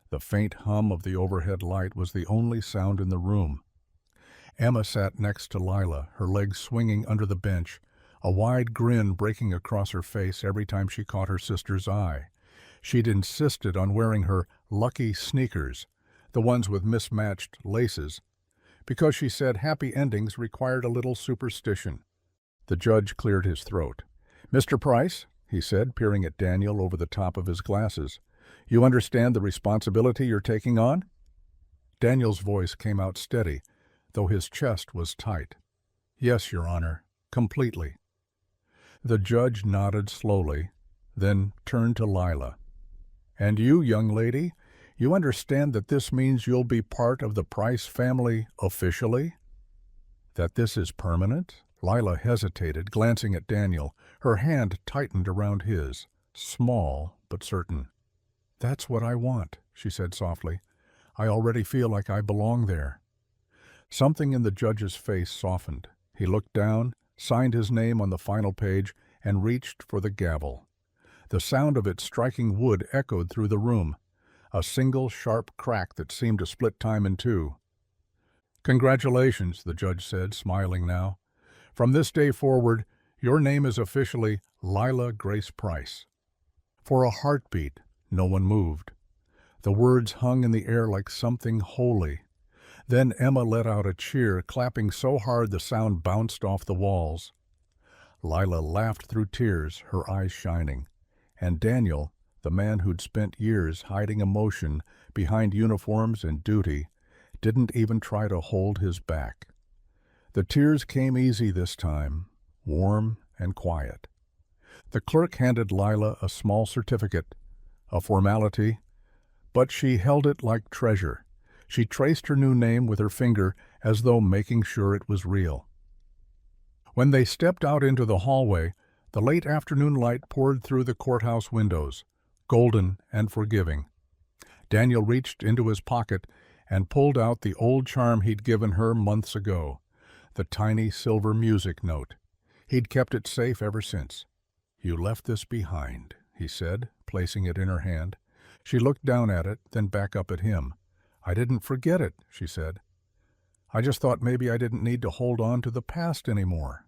The faint hum of the overhead light was the only sound in the room. Emma sat next to Lila, her legs swinging under the bench, a wide grin breaking across her face every time she caught her sister's eye. She'd insisted on wearing her lucky sneakers, the ones with mismatched laces, because she said happy endings required a little superstition. The judge cleared his throat. "Mr. Price," he said, peering at Daniel over the top of his glasses, "you understand the responsibility you're taking on?" Daniel's voice came out steady, though his chest was tight. "Yes, Your Honor, completely." The judge nodded slowly, then turned to Lila. "And you, young lady, you understand that this means you'll be part of the Price family officially? That this is permanent?" Lila hesitated, glancing at Daniel. Her hand tightened around his, small but certain. "That's what I want," she said softly. "I already feel like I belong there." Something in the judge's face softened. He looked down, signed his name on the final page, and reached for the gavel. The sound of it striking wood echoed through the room, a single sharp crack that seemed to split time in two. "Congratulations," the judge said, smiling now. "From this day forward, your name is officially Lila Grace Price." For a heartbeat, no one moved. The words hung in the air like something holy. Then Emma let out a cheer, clapping so hard the sound bounced off the walls. Lila laughed through tears, her eyes shining. And Daniel, the man who'd spent years hiding emotion behind uniforms and duty, didn't even try to hold his back. The tears came easy this time, warm and quiet. The clerk handed Lila a small certificate, a formality, but she held it like treasure. She traced her new name with her finger as though making sure it was real. When they stepped out into the hallway, the late afternoon light poured through the courthouse windows, golden and forgiving. Daniel reached into his pocket and pulled out the old charm he'd given her months ago, the tiny silver music note. He'd kept it safe ever since. "You left this behind," he said, placing it in her hand. She looked down at it, then back up at him. "I didn't forget it," she said. "I just thought maybe I didn't need to hold on to the past anymore."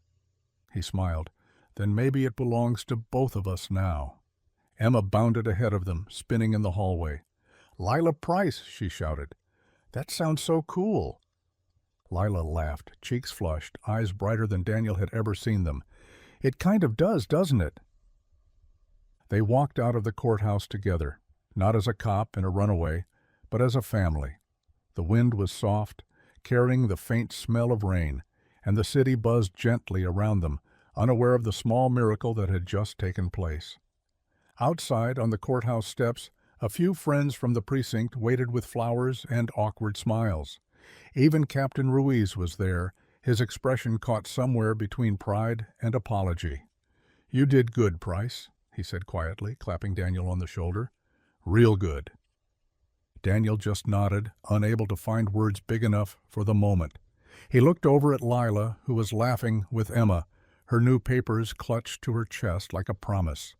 He smiled. "Then maybe it belongs to both of us now." Emma bounded ahead of them, spinning in the hallway. "Lila Price," she shouted. "That sounds so cool." Lila laughed, cheeks flushed, eyes brighter than Daniel had ever seen them. "It kind of does, doesn't it?" They walked out of the courthouse together, not as a cop and a runaway, but as a family. The wind was soft, carrying the faint smell of rain, and the city buzzed gently around them, unaware of the small miracle that had just taken place. Outside, on the courthouse steps, a few friends from the precinct waited with flowers and awkward smiles. Even Captain Ruiz was there, his expression caught somewhere between pride and apology. "You did good, Price," he said quietly, clapping Daniel on the shoulder. "Real good." Daniel just nodded, unable to find words big enough for the moment. He looked over at Lila, who was laughing with Emma, her new papers clutched to her chest like a promise.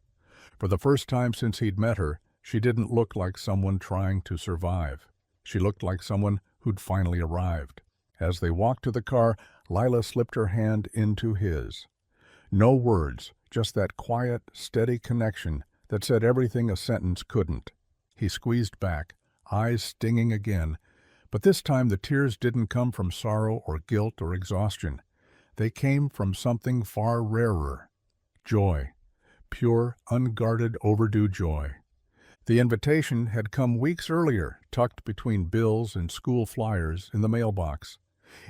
For the first time since he'd met her, she didn't look like someone trying to survive. She looked like someone who'd finally arrived. As they walked to the car, Lila slipped her hand into his. No words, just that quiet, steady connection that said everything a sentence couldn't. He squeezed back, eyes stinging again, but this time the tears didn't come from sorrow or guilt or exhaustion. They came from something far rarer. Joy. Pure, unguarded, overdue joy. The invitation had come weeks earlier, tucked between bills and school flyers in the mailbox.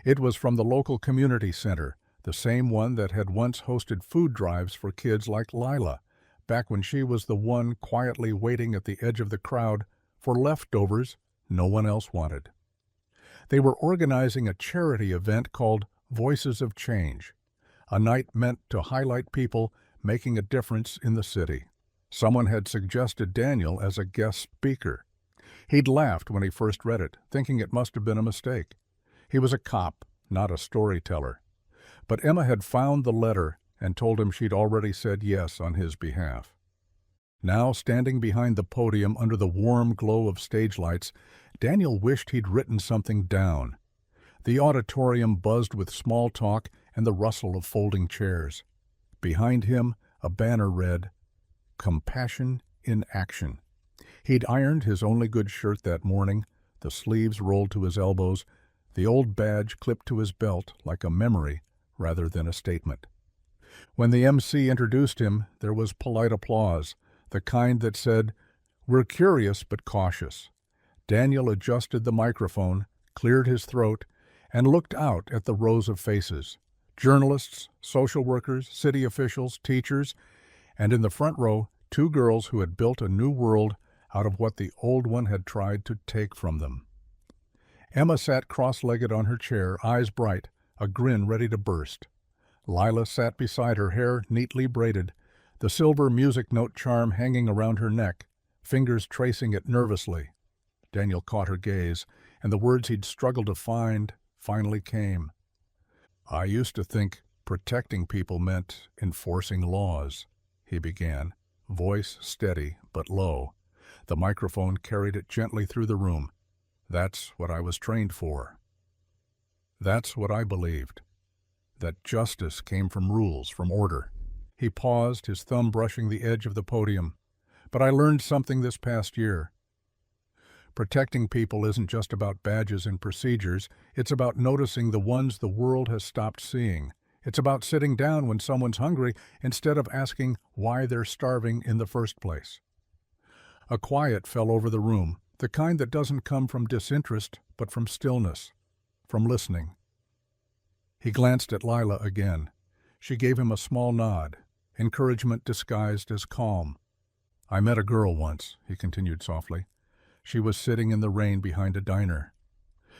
It was from the local community center, the same one that had once hosted food drives for kids like Lila, back when she was the one quietly waiting at the edge of the crowd for leftovers no one else wanted. They were organizing a charity event called Voices of Change, a night meant to highlight people making a difference in the city. Someone had suggested Daniel as a guest speaker. He'd laughed when he first read it, thinking it must have been a mistake. He was a cop, not a storyteller. But Emma had found the letter and told him she'd already said yes on his behalf. Now, standing behind the podium under the warm glow of stage lights, Daniel wished he'd written something down. The auditorium buzzed with small talk and the rustle of folding chairs. Behind him, a banner read, "Compassion in Action." He'd ironed his only good shirt that morning, the sleeves rolled to his elbows, the old badge clipped to his belt like a memory rather than a statement. When the MC introduced him, there was polite applause, the kind that said, "We're curious but cautious." Daniel adjusted the microphone, cleared his throat, and looked out at the rows of faces. Journalists, social workers, city officials, teachers, and in the front row, two girls who had built a new world out of what the old one had tried to take from them. Emma sat cross-legged on her chair, eyes bright, a grin ready to burst. Lila sat beside her, hair neatly braided, the silver music note charm hanging around her neck, fingers tracing it nervously. Daniel caught her gaze, and the words he'd struggled to find finally came. "I used to think protecting people meant enforcing laws," he began, voice steady but low. The microphone carried it gently through the room. "That's what I was trained for. That's what I believed. That justice came from rules, from order." He paused, his thumb brushing the edge of the podium. "But I learned something this past year. Protecting people isn't just about badges and procedures. It's about noticing the ones the world has stopped seeing. It's about sitting down when someone's hungry instead of asking why they're starving in the first place." A quiet fell over the room, the kind that doesn't come from disinterest, but from stillness, from listening. He glanced at Lila again. She gave him a small nod, encouragement disguised as calm. "I met a girl once," he continued softly. "She was sitting in the rain behind a diner.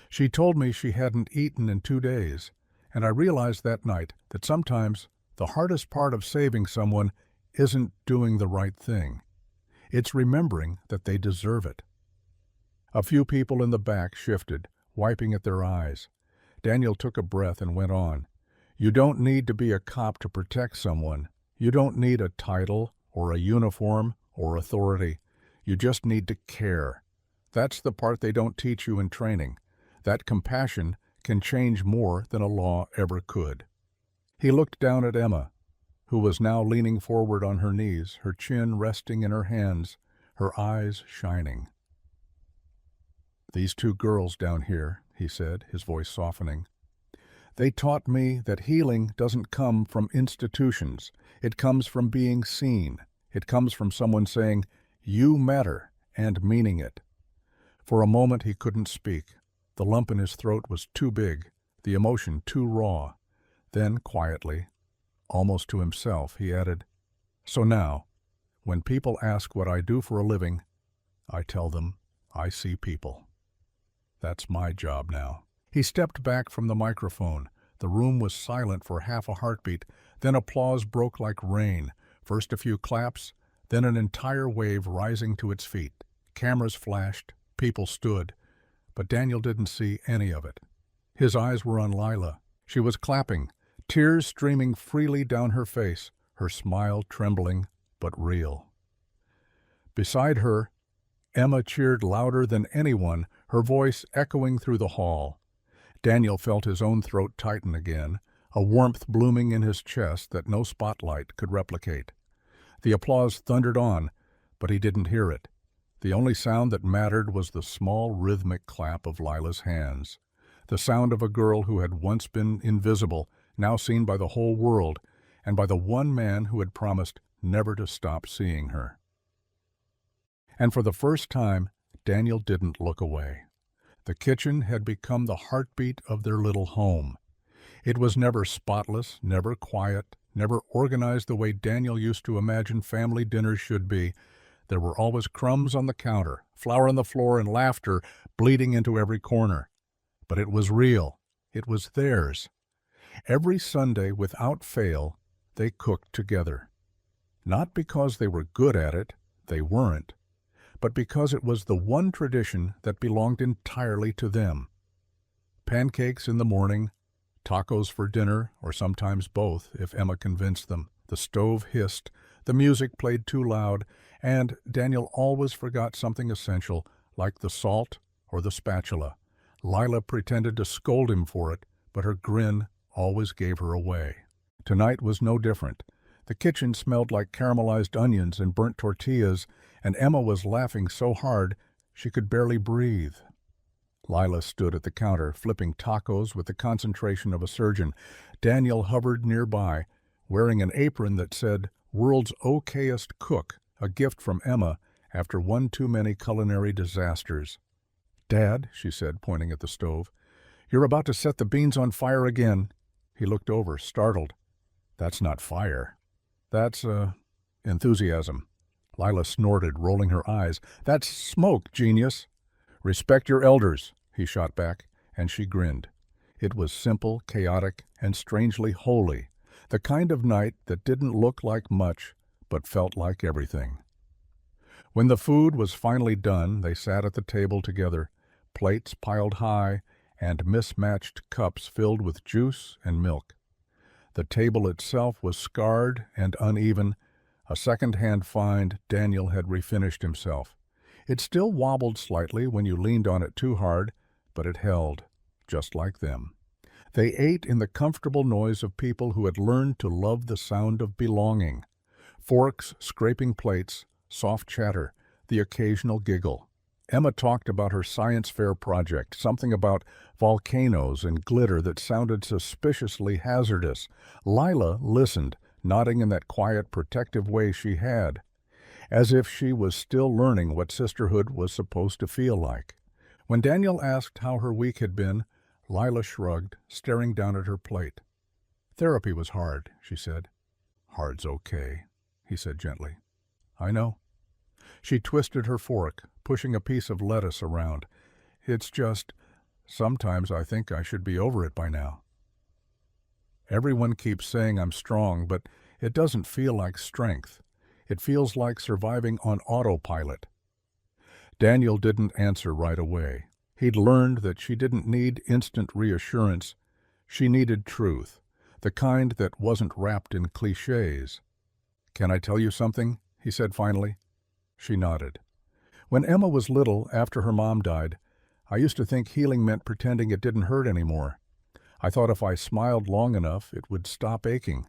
She told me she hadn't eaten in 2 days, and I realized that night that sometimes the hardest part of saving someone isn't doing the right thing. It's remembering that they deserve it." A few people in the back shifted, wiping at their eyes. Daniel took a breath and went on. "You don't need to be a cop to protect someone. You don't need a title or a uniform or authority. You just need to care. That's the part they don't teach you in training. That compassion can change more than a law ever could." He looked down at Emma, who was now leaning forward on her knees, her chin resting in her hands, her eyes shining. "These 2 girls down here," he said, his voice softening, "they taught me that healing doesn't come from institutions. It comes from being seen. It comes from someone saying, 'You matter,' and meaning it." For a moment he couldn't speak. The lump in his throat was too big, the emotion too raw. Then, quietly, almost to himself, he added, "So now, when people ask what I do for a living, I tell them I see people. That's my job now." He stepped back from the microphone. The room was silent for half a heartbeat, then applause broke like rain. First a few claps, then an entire wave rising to its feet. Cameras flashed, people stood, but Daniel didn't see any of it. His eyes were on Lila. She was clapping, tears streaming freely down her face, her smile trembling but real. Beside her, Emma cheered louder than anyone, her voice echoing through the hall. Daniel felt his own throat tighten again, a warmth blooming in his chest that no spotlight could replicate. The applause thundered on, but he didn't hear it. The only sound that mattered was the small rhythmic clap of Lila's hands, the sound of a girl who had once been invisible, now seen by the whole world, and by the one man who had promised never to stop seeing her. And for the first time, Daniel didn't look away. The kitchen had become the heartbeat of their little home. It was never spotless, never quiet, never organized the way Daniel used to imagine family dinners should be. There were always crumbs on the counter, flour on the floor, and laughter bleeding into every corner. But it was real. It was theirs. Every Sunday, without fail, they cooked together. Not because they were good at it, they weren't, but because it was the one tradition that belonged entirely to them. Pancakes in the morning, tacos for dinner, or sometimes both, if Emma convinced them. The stove hissed, the music played too loud, and Daniel always forgot something essential, like the salt or the spatula. Lila pretended to scold him for it, but her grin always gave her away. Tonight was no different. The kitchen smelled like caramelized onions and burnt tortillas, and Emma was laughing so hard she could barely breathe. Lila stood at the counter, flipping tacos with the concentration of a surgeon. Daniel hovered nearby, wearing an apron that said, "World's Okayest Cook," a gift from Emma after one too many culinary disasters. "Dad," she said, pointing at the stove, "you're about to set the beans on fire again." He looked over, startled. "That's not fire. That's, enthusiasm." Lila snorted, rolling her eyes. "That's smoke, genius." "Respect your elders," he shot back, and she grinned. It was simple, chaotic, and strangely holy, the kind of night that didn't look like much, but felt like everything. When the food was finally done, they sat at the table together, plates piled high and mismatched cups filled with juice and milk. The table itself was scarred and uneven, a second-hand find. Daniel had refinished himself. It still wobbled slightly when you leaned on it too hard, but it held, just like them. They ate in the comfortable noise of people who had learned to love the sound of belonging. Forks scraping plates, soft chatter, the occasional giggle. Emma talked about her science fair project, something about volcanoes and glitter that sounded suspiciously hazardous. Lila listened, nodding in that quiet, protective way she had, as if she was still learning what sisterhood was supposed to feel like. When Daniel asked how her week had been, Lila shrugged, staring down at her plate. "Therapy was hard," she said. "Hard's okay," he said gently. "I know." She twisted her fork, pushing a piece of lettuce around. "It's just, sometimes I think I should be over it by now. Everyone keeps saying I'm strong, but it doesn't feel like strength. It feels like surviving on autopilot." Daniel didn't answer right away. He'd learned that she didn't need instant reassurance. She needed truth, the kind that wasn't wrapped in cliches. "Can I tell you something?" he said finally. She nodded. "When Emma was little, after her mom died, I used to think healing meant pretending it didn't hurt anymore. I thought if I smiled long enough, it would stop aching.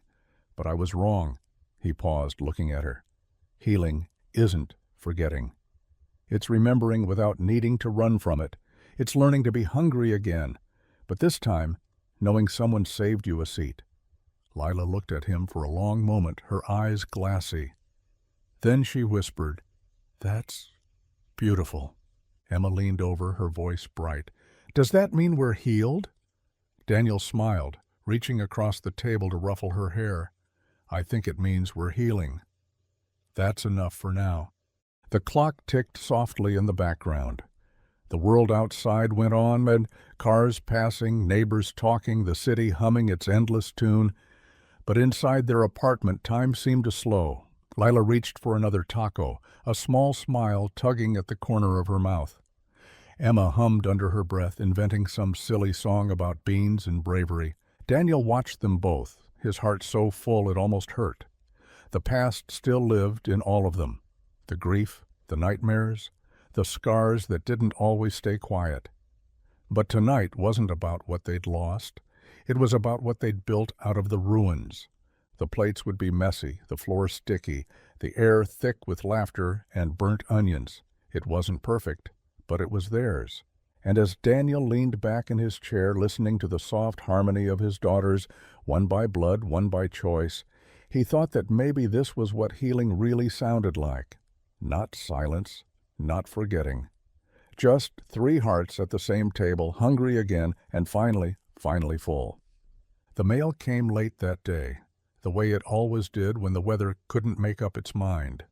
But I was wrong." He paused, looking at her. "Healing isn't forgetting. It's remembering without needing to run from it. It's learning to be hungry again, but this time, knowing someone saved you a seat." Lila looked at him for a long moment, her eyes glassy. Then she whispered, "That's beautiful." Emma leaned over, her voice bright. "Does that mean we're healed?" Daniel smiled, reaching across the table to ruffle her hair. "I think it means we're healing. That's enough for now." The clock ticked softly in the background. The world outside went on, and cars passing, neighbors talking, the city humming its endless tune. But inside their apartment, time seemed to slow. Lila reached for another taco, a small smile tugging at the corner of her mouth. Emma hummed under her breath, inventing some silly song about beans and bravery. Daniel watched them both, his heart so full it almost hurt. The past still lived in all of them. The grief, the nightmares, the scars that didn't always stay quiet. But tonight wasn't about what they'd lost. It was about what they'd built out of the ruins. The plates would be messy, the floor sticky, the air thick with laughter and burnt onions. It wasn't perfect, but it was theirs. And as Daniel leaned back in his chair, listening to the soft harmony of his daughters, one by blood, one by choice, he thought that maybe this was what healing really sounded like. Not silence, not forgetting. Just three hearts at the same table, hungry again, and finally full. The mail came late that day, the way it always did when the weather couldn't make up its mind.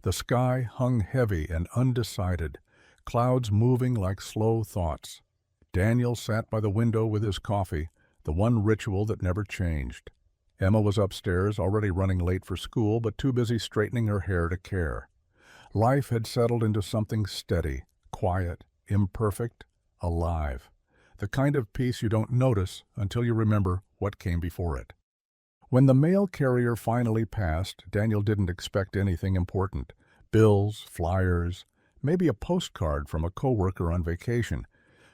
The sky hung heavy and undecided, clouds moving like slow thoughts. Daniel sat by the window with his coffee, the one ritual that never changed. Emma was upstairs, already running late for school, but too busy straightening her hair to care. Life had settled into something steady, quiet, imperfect, alive. The kind of peace you don't notice until you remember what came before it. When the mail carrier finally passed, Daniel didn't expect anything important. Bills, flyers, maybe a postcard from a coworker on vacation.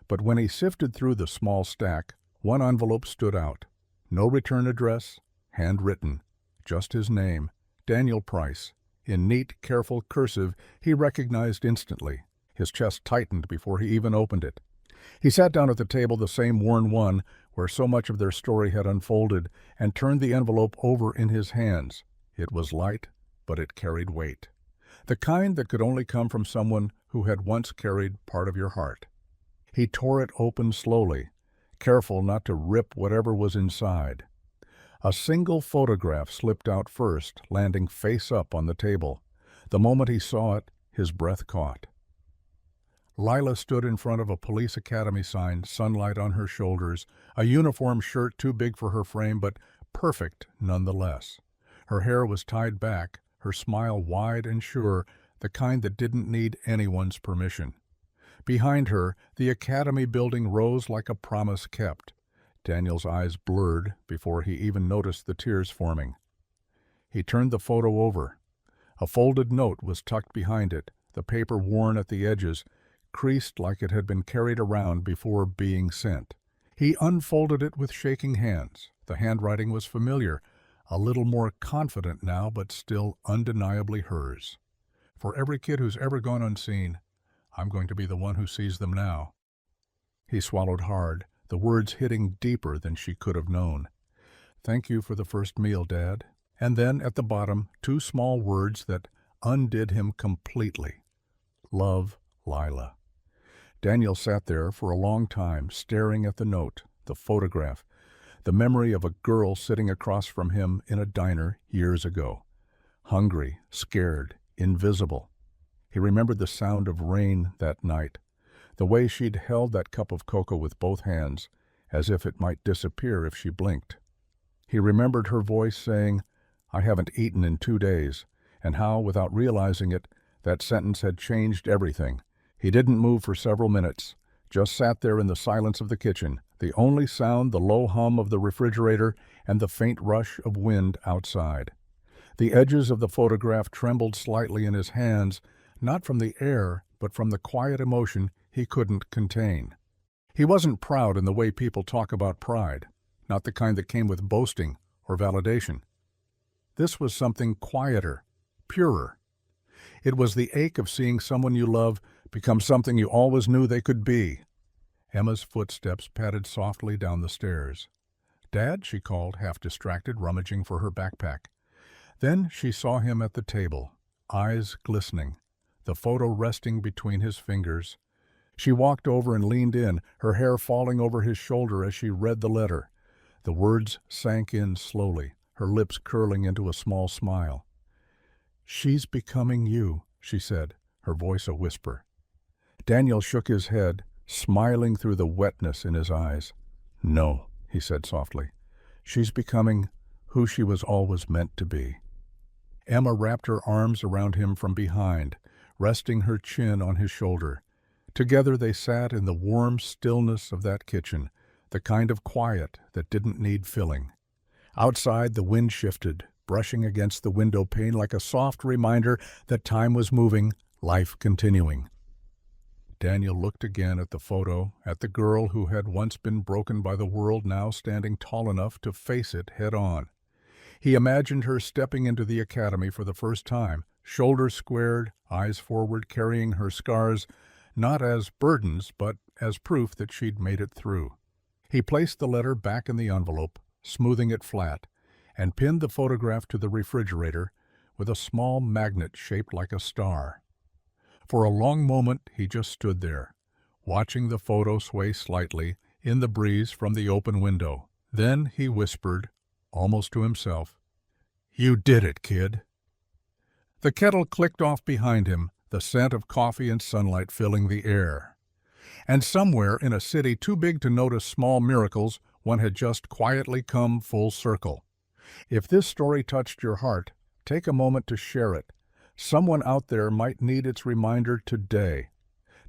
But when he sifted through the small stack, one envelope stood out. No return address, handwritten, just his name, Daniel Price. In neat, careful cursive, he recognized instantly. His chest tightened before he even opened it. He sat down at the table, the same worn one, where so much of their story had unfolded, and turned the envelope over in his hands. It was light, but it carried weight. The kind that could only come from someone who had once carried part of your heart. He tore it open slowly, careful not to rip whatever was inside. A single photograph slipped out first, landing face up on the table. The moment he saw it, his breath caught. Lila stood in front of a police academy sign, sunlight on her shoulders, a uniform shirt too big for her frame, but perfect nonetheless. Her hair was tied back, her smile wide and sure, the kind that didn't need anyone's permission. Behind her, the academy building rose like a promise kept. Daniel's eyes blurred before he even noticed the tears forming. He turned the photo over. A folded note was tucked behind it, the paper worn at the edges, creased like it had been carried around before being sent. He unfolded it with shaking hands. The handwriting was familiar, a little more confident now, but still undeniably hers. For every kid who's ever gone unseen, I'm going to be the one who sees them now. He swallowed hard, the words hitting deeper than she could have known. Thank you for the first meal, Dad. And then, at the bottom, 2 small words that undid him completely. Love, Lila. Daniel sat there for a long time, staring at the note, the photograph, the memory of a girl sitting across from him in a diner years ago. Hungry, scared, invisible. He remembered the sound of rain that night, the way she'd held that cup of cocoa with both hands, as if it might disappear if she blinked. He remembered her voice saying, I haven't eaten in 2 days, and how, without realizing it, that sentence had changed everything. He didn't move for several minutes, just sat there in the silence of the kitchen, the only sound the low hum of the refrigerator and the faint rush of wind outside. The edges of the photograph trembled slightly in his hands, not from the air, but from the quiet emotion he couldn't contain. He wasn't proud in the way people talk about pride, not the kind that came with boasting or validation. This was something quieter, purer. It was the ache of seeing someone you love become something you always knew they could be. Emma's footsteps padded softly down the stairs. Dad, she called, half distracted, rummaging for her backpack. Then she saw him at the table, eyes glistening, the photo resting between his fingers. She walked over and leaned in, her hair falling over his shoulder as she read the letter. The words sank in slowly, her lips curling into a small smile. She's becoming you, she said, her voice a whisper. Daniel shook his head, smiling through the wetness in his eyes. No, he said softly. She's becoming who she was always meant to be. Emma wrapped her arms around him from behind, resting her chin on his shoulder. Together they sat in the warm stillness of that kitchen, the kind of quiet that didn't need filling. Outside, the wind shifted, brushing against the window pane like a soft reminder that time was moving, life continuing. Daniel looked again at the photo, at the girl who had once been broken by the world, now standing tall enough to face it head-on. He imagined her stepping into the academy for the first time, shoulders squared, eyes forward, carrying her scars, not as burdens, but as proof that she'd made it through. He placed the letter back in the envelope, smoothing it flat, and pinned the photograph to the refrigerator with a small magnet shaped like a star. For a long moment he just stood there, watching the photo sway slightly in the breeze from the open window. Then he whispered, almost to himself, "You did it, kid." The kettle clicked off behind him, the scent of coffee and sunlight filling the air. And somewhere in a city too big to notice small miracles, one had just quietly come full circle. If this story touched your heart, take a moment to share it. Someone out there might need its reminder today.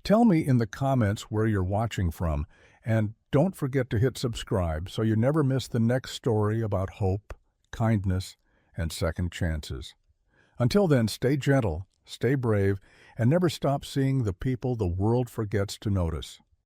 Tell me in the comments where you're watching from, and don't forget to hit subscribe so you never miss the next story about hope, kindness, and second chances. Until then, stay gentle, stay brave, and never stop seeing the people the world forgets to notice.